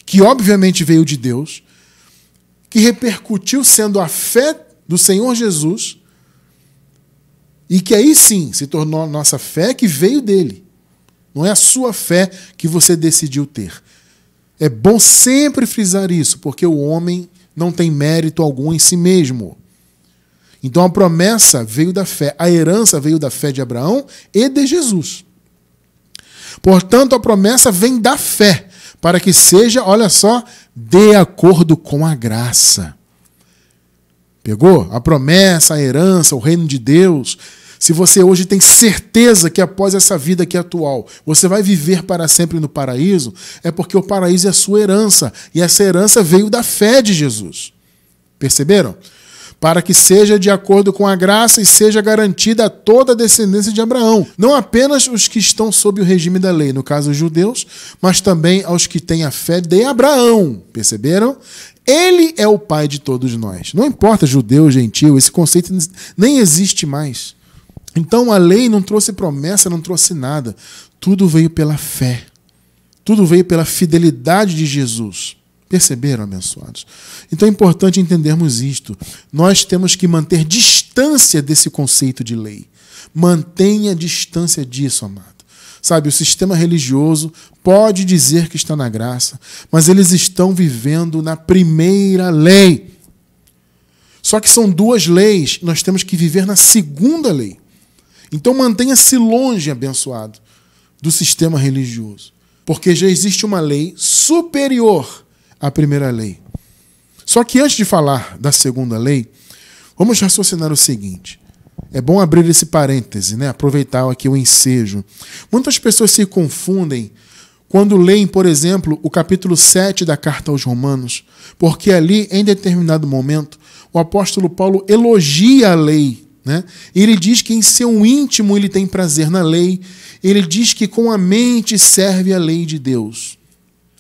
que obviamente veio de Deus, que repercutiu sendo a fé do Senhor Jesus e que aí sim se tornou a nossa fé que veio dele. Não é a sua fé que você decidiu ter. É bom sempre frisar isso, porque o homem não tem mérito algum em si mesmo. Então a promessa veio da fé, a herança veio da fé de Abraão e de Jesus. Portanto, a promessa vem da fé, para que seja, olha só, de acordo com a graça. Pegou? A promessa, a herança, o reino de Deus Se você hoje tem certeza que após essa vida aqui atual, você vai viver para sempre no paraíso, é porque o paraíso é a sua herança. E essa herança veio da fé de Jesus. Perceberam? Para que seja de acordo com a graça e seja garantida a toda a descendência de Abraão. Não apenas os que estão sob o regime da lei, no caso os judeus, mas também aos que têm a fé de Abraão. Perceberam? Ele é o pai de todos nós. Não importa judeu, gentil, esse conceito nem existe mais. Então a lei não trouxe promessa, não trouxe nada. Tudo veio pela fé. Tudo veio pela fidelidade de Jesus. Perceberam, abençoados? Então é importante entendermos isto. Nós temos que manter distância desse conceito de lei. Mantenha distância disso, amado. Sabe, o sistema religioso pode dizer que está na graça, mas eles estão vivendo na primeira lei. Só que são duas leis, nós temos que viver na segunda lei. Então mantenha-se longe, abençoado, do sistema religioso. Porque já existe uma lei superior à primeira lei. Só que antes de falar da segunda lei, vamos raciocinar o seguinte. É bom abrir esse parêntese, né? Aproveitar aqui o ensejo. Muitas pessoas se confundem quando leem, por exemplo, o capítulo 7 da carta aos Romanos, porque ali, em determinado momento, o apóstolo Paulo elogia a lei. Né? Ele diz que em seu íntimo ele tem prazer na lei. Ele diz que com a mente serve a lei de Deus.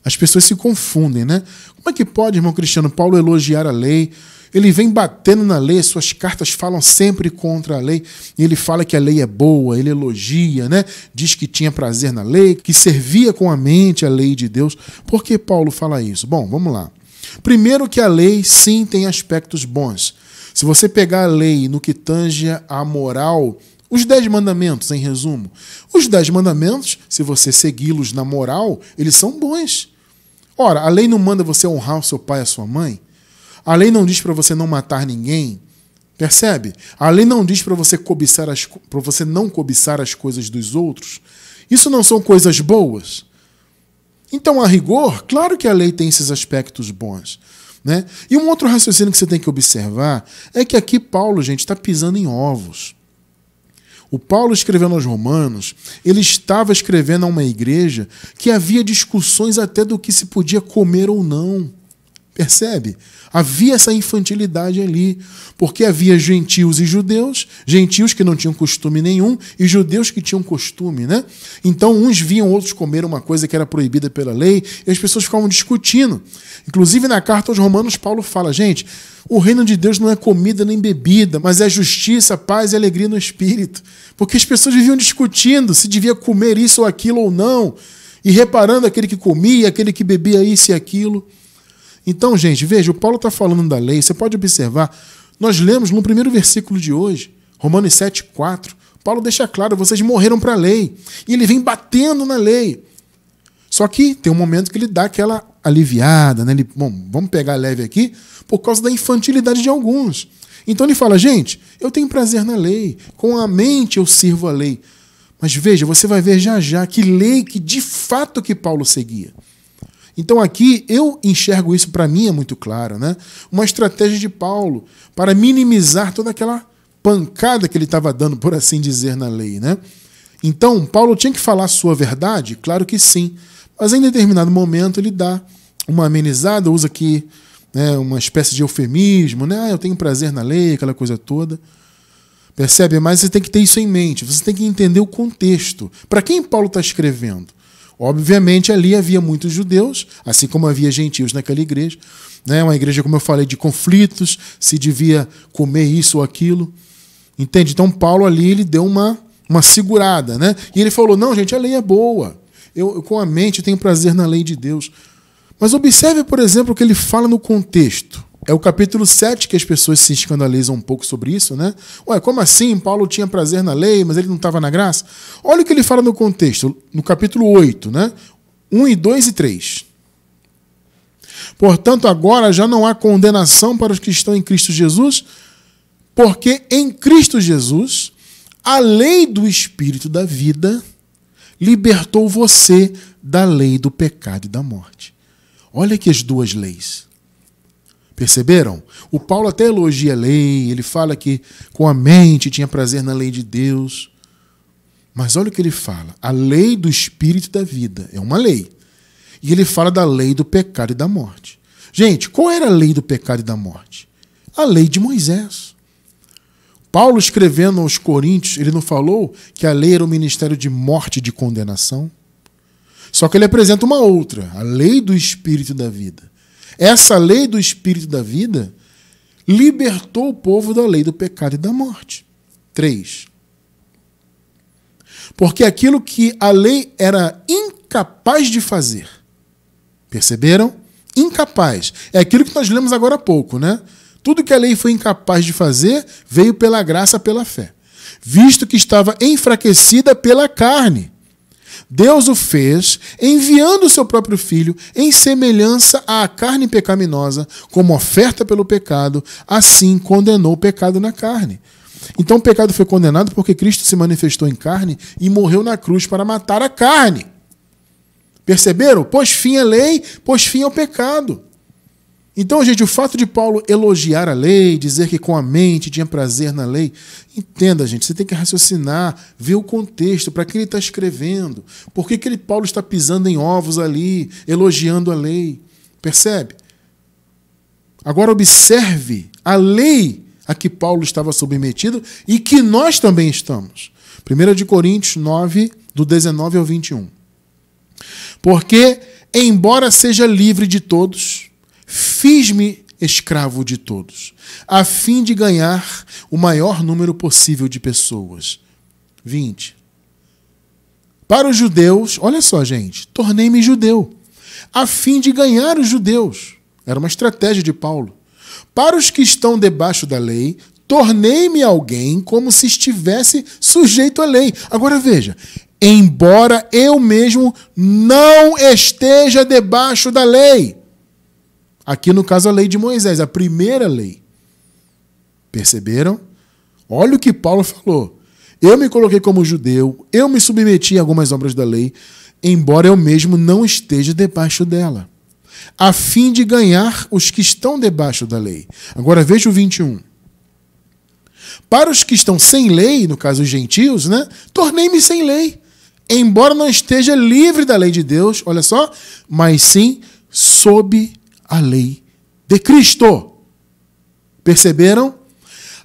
As pessoas se confundem, né? Como é que pode, irmão Cristiano, Paulo elogiar a lei? Ele vem batendo na lei, suas cartas falam sempre contra a lei. E ele fala que a lei é boa, ele elogia, né? Diz que tinha prazer na lei, que servia com a mente a lei de Deus. Por que Paulo fala isso? Bom, vamos lá. Primeiro que a lei, sim, tem aspectos bons. Se você pegar a lei no que tange à moral, os 10 mandamentos, em resumo, os 10 mandamentos, se você segui-los na moral, eles são bons. Ora, a lei não manda você honrar o seu pai e a sua mãe? A lei não diz para você não matar ninguém? Percebe? A lei não diz para você não cobiçar as coisas dos outros? Isso não são coisas boas? Então, a rigor, claro que a lei tem esses aspectos bons. Né? E um outro raciocínio que você tem que observar é que aqui Paulo, gente, está pisando em ovos. O Paulo, escrevendo aos Romanos, ele estava escrevendo a uma igreja que havia discussões até do que se podia comer ou não. Percebe? Havia essa infantilidade ali, porque havia gentios e judeus, gentios que não tinham costume nenhum e judeus que tinham costume, né? Então uns viam outros comer uma coisa que era proibida pela lei e as pessoas ficavam discutindo. Inclusive na carta aos Romanos, Paulo fala, gente, o reino de Deus não é comida nem bebida, mas é justiça, paz e alegria no Espírito. Porque as pessoas viviam discutindo se devia comer isso ou aquilo ou não, e reparando aquele que comia, aquele que bebia isso e aquilo. Então, gente, veja, o Paulo está falando da lei, você pode observar, nós lemos no primeiro versículo de hoje, Romanos 7,4, Paulo deixa claro, vocês morreram para a lei, e ele vem batendo na lei. Só que tem um momento que ele dá aquela aliviada, né? Ele, bom, vamos pegar leve aqui, por causa da infantilidade de alguns. Então ele fala, gente, eu tenho prazer na lei, com a mente eu sirvo a lei. Mas veja, você vai ver já já que lei que de fato que Paulo seguia. Então aqui eu enxergo isso, para mim é muito claro, né? Uma estratégia de Paulo para minimizar toda aquela pancada que ele estava dando, por assim dizer, na lei, né? Então Paulo tinha que falar a sua verdade? Claro que sim. Mas em determinado momento ele dá uma amenizada, usa aqui, né, uma espécie de eufemismo, né? Eu tenho prazer na lei, aquela coisa toda. Percebe? Mas você tem que ter isso em mente, você tem que entender o contexto. Para quem Paulo está escrevendo? Obviamente, ali havia muitos judeus, assim como havia gentios naquela igreja. Né? Uma igreja, como eu falei, de conflitos, se devia comer isso ou aquilo. Entende? Então, Paulo ali ele deu uma segurada. Né? E ele falou, não, gente, a lei é boa. Eu com a mente tenho prazer na lei de Deus. Mas observe, por exemplo, o que ele fala no contexto. É o capítulo 7 que as pessoas se escandalizam um pouco sobre isso, né? Ué, como assim? Paulo tinha prazer na lei, mas ele não estava na graça? Olha o que ele fala no contexto, no capítulo 8, né? 1 e 2 e 3. Portanto, agora já não há condenação para os que estão em Cristo Jesus, porque em Cristo Jesus, a lei do Espírito da vida libertou você da lei do pecado e da morte. Olha aqui as duas leis. Perceberam? O Paulo até elogia a lei, ele fala que com a mente tinha prazer na lei de Deus. Mas olha o que ele fala. A lei do Espírito da vida é uma lei. E ele fala da lei do pecado e da morte. Gente, qual era a lei do pecado e da morte? A lei de Moisés. Paulo, escrevendo aos Coríntios, ele não falou que a lei era um ministério de morte e de condenação? Só que ele apresenta uma outra, a lei do Espírito da vida. Essa lei do Espírito da vida libertou o povo da lei do pecado e da morte. 3. Porque aquilo que a lei era incapaz de fazer. Perceberam? Incapaz. É aquilo que nós lemos agora há pouco, né? Tudo que a lei foi incapaz de fazer veio pela graça, pela fé. Visto que estava enfraquecida pela carne. Deus o fez enviando o seu próprio Filho em semelhança à carne pecaminosa, como oferta pelo pecado, assim condenou o pecado na carne. Então o pecado foi condenado porque Cristo se manifestou em carne e morreu na cruz para matar a carne. Perceberam? Pôs fim à lei, pôs fim ao pecado. Então, gente, o fato de Paulo elogiar a lei, dizer que com a mente tinha prazer na lei, entenda, gente, você tem que raciocinar, ver o contexto, para que ele está escrevendo, por que Paulo está pisando em ovos ali, elogiando a lei, percebe? Agora observe a lei a que Paulo estava submetido e que nós também estamos. 1 Coríntios 9, do 19 ao 21. Porque, embora seja livre de todos, fiz-me escravo de todos, a fim de ganhar o maior número possível de pessoas. 20. Para os judeus, olha só, gente, tornei-me judeu, a fim de ganhar os judeus. Era uma estratégia de Paulo. Para os que estão debaixo da lei, tornei-me alguém como se estivesse sujeito à lei. Agora veja, embora eu mesmo não esteja debaixo da lei. Aqui no caso a lei de Moisés, a primeira lei. Perceberam? Olha o que Paulo falou. Eu me coloquei como judeu, eu me submeti a algumas obras da lei, embora eu mesmo não esteja debaixo dela, a fim de ganhar os que estão debaixo da lei. Agora veja o 21. Para os que estão sem lei, no caso os gentios, né, tornei-me sem lei, embora não esteja livre da lei de Deus, olha só, mas sim sob a lei de Cristo. Perceberam?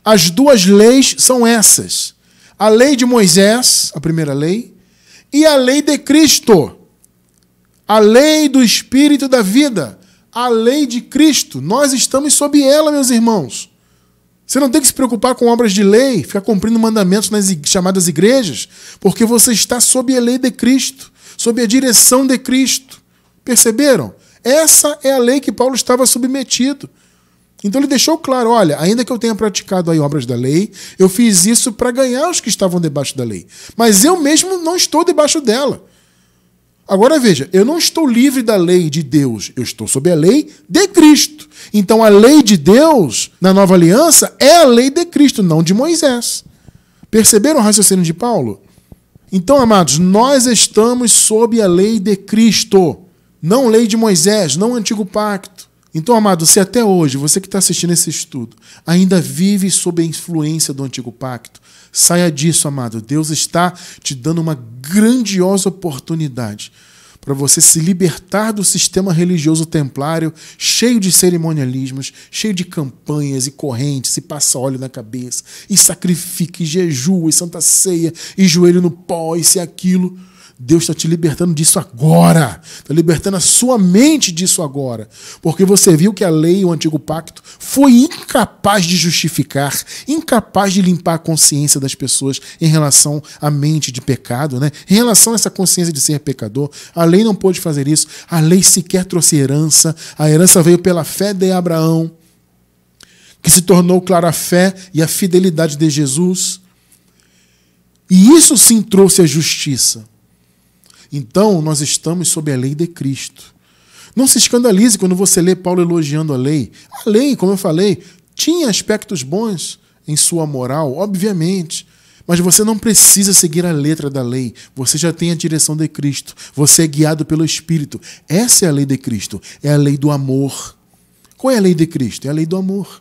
As duas leis são essas. A lei de Moisés, a primeira lei, e a lei de Cristo. A lei do Espírito da vida. A lei de Cristo. Nós estamos sob ela, meus irmãos. Você não tem que se preocupar com obras de lei, ficar cumprindo mandamentos nas chamadas igrejas, porque você está sob a lei de Cristo, sob a direção de Cristo. Perceberam? Essa é a lei que Paulo estava submetido. Então ele deixou claro, olha, ainda que eu tenha praticado aí obras da lei, eu fiz isso para ganhar os que estavam debaixo da lei. Mas eu mesmo não estou debaixo dela. Agora veja, eu não estou livre da lei de Deus, eu estou sob a lei de Cristo. Então a lei de Deus, na nova aliança, é a lei de Cristo, não de Moisés. Perceberam o raciocínio de Paulo? Então, amados, nós estamos sob a lei de Cristo. Não lei de Moisés, não Antigo Pacto. Então, amado, se até hoje, você que está assistindo esse estudo, ainda vive sob a influência do Antigo Pacto, saia disso, amado. Deus está te dando uma grandiosa oportunidade para você se libertar do sistema religioso templário, cheio de cerimonialismos, cheio de campanhas e correntes, e passa óleo na cabeça, e sacrifica, e jejua, e santa ceia, e joelho no pó, e se aquilo. Deus está te libertando disso agora. Está libertando a sua mente disso agora. Porque você viu que a lei, o Antigo Pacto, foi incapaz de justificar, incapaz de limpar a consciência das pessoas em relação à mente de pecado, né? Em relação a essa consciência de ser pecador. A lei não pôde fazer isso. A lei sequer trouxe herança. A herança veio pela fé de Abraão, que se tornou clara a fé e a fidelidade de Jesus. E isso sim trouxe a justiça. Então, nós estamos sob a lei de Cristo. Não se escandalize quando você lê Paulo elogiando a lei. A lei, como eu falei, tinha aspectos bons em sua moral, obviamente. Mas você não precisa seguir a letra da lei. Você já tem a direção de Cristo. Você é guiado pelo Espírito. Essa é a lei de Cristo. É a lei do amor. Qual é a lei de Cristo? É a lei do amor.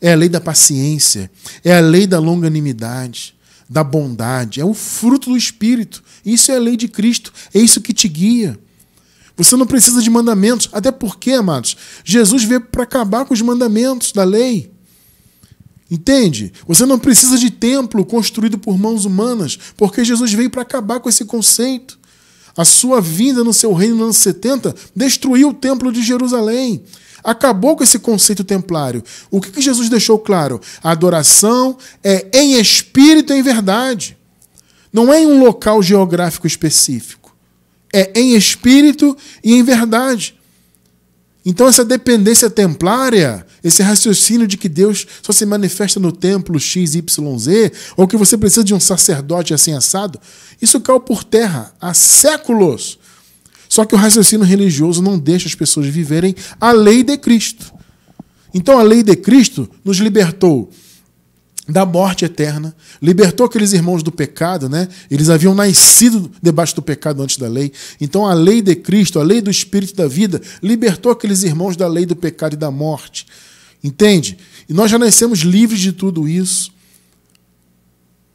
É a lei da paciência. É a lei da longanimidade, da bondade. É o fruto do Espírito. Isso é a lei de Cristo. É isso que te guia. Você não precisa de mandamentos. Até porque, amados, Jesus veio para acabar com os mandamentos da lei. Entende? Você não precisa de templo construído por mãos humanas, porque Jesus veio para acabar com esse conceito. A sua vinda no seu reino nos anos 70 destruiu o templo de Jerusalém. Acabou com esse conceito templário. O que Jesus deixou claro? A adoração é em espírito e em verdade. Não é em um local geográfico específico. É em espírito e em verdade. Então essa dependência templária, esse raciocínio de que Deus só se manifesta no templo XYZ, ou que você precisa de um sacerdote assim assado, isso caiu por terra há séculos. Só que o raciocínio religioso não deixa as pessoas viverem a lei de Cristo. Então a lei de Cristo nos libertou da morte eterna, libertou aqueles irmãos do pecado, né? Eles haviam nascido debaixo do pecado antes da lei. Então a lei de Cristo, a lei do Espírito da vida, libertou aqueles irmãos da lei do pecado e da morte. Entende? E nós já nascemos livres de tudo isso.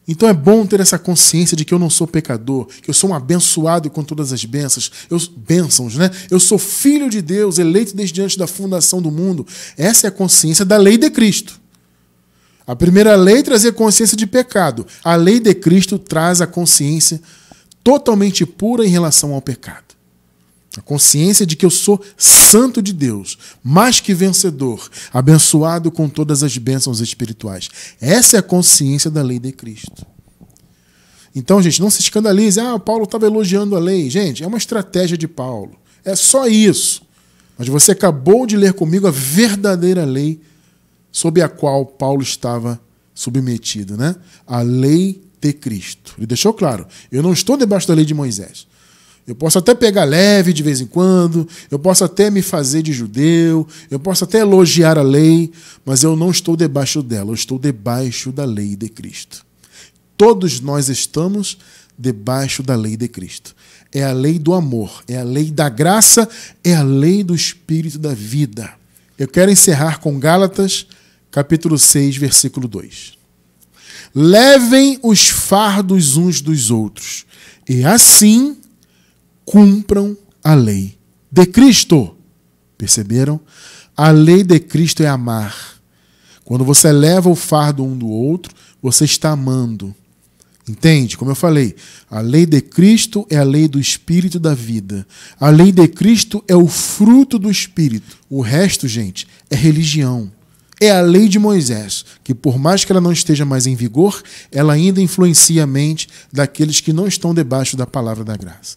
Então é bom ter essa consciência de que eu não sou pecador, que eu sou um abençoado com todas as bênçãos, né? Eu sou filho de Deus, eleito desde antes da fundação do mundo. Essa é a consciência da lei de Cristo. A primeira lei trazia consciência de pecado. A lei de Cristo traz a consciência totalmente pura em relação ao pecado. A consciência de que eu sou santo de Deus, mais que vencedor, abençoado com todas as bênçãos espirituais. Essa é a consciência da lei de Cristo. Então, gente, não se escandalize. Paulo estava elogiando a lei. Gente, é uma estratégia de Paulo. É só isso. Mas você acabou de ler comigo a verdadeira lei sob a qual Paulo estava submetido, né? A lei de Cristo. Ele deixou claro, eu não estou debaixo da lei de Moisés. Eu posso até pegar leve de vez em quando, eu posso até me fazer de judeu, eu posso até elogiar a lei, mas eu não estou debaixo dela, eu estou debaixo da lei de Cristo. Todos nós estamos debaixo da lei de Cristo. É a lei do amor, é a lei da graça, é a lei do Espírito da vida. Eu quero encerrar com Gálatas, capítulo 6, versículo 2. Levem os fardos uns dos outros, e assim cumpram a lei de Cristo. Perceberam? A lei de Cristo é amar. Quando você leva o fardo um do outro, você está amando. Entende? Como eu falei, a lei de Cristo é a lei do Espírito da vida. A lei de Cristo é o fruto do Espírito. O resto, gente, é religião. É a lei de Moisés, que por mais que ela não esteja mais em vigor, ela ainda influencia a mente daqueles que não estão debaixo da palavra da graça.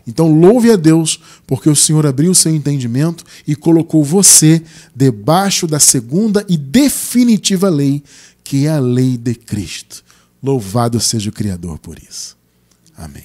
Então louve a Deus, porque o Senhor abriu o seu entendimento e colocou você debaixo da segunda e definitiva lei, que é a lei de Cristo. Louvado seja o Criador por isso. Amém.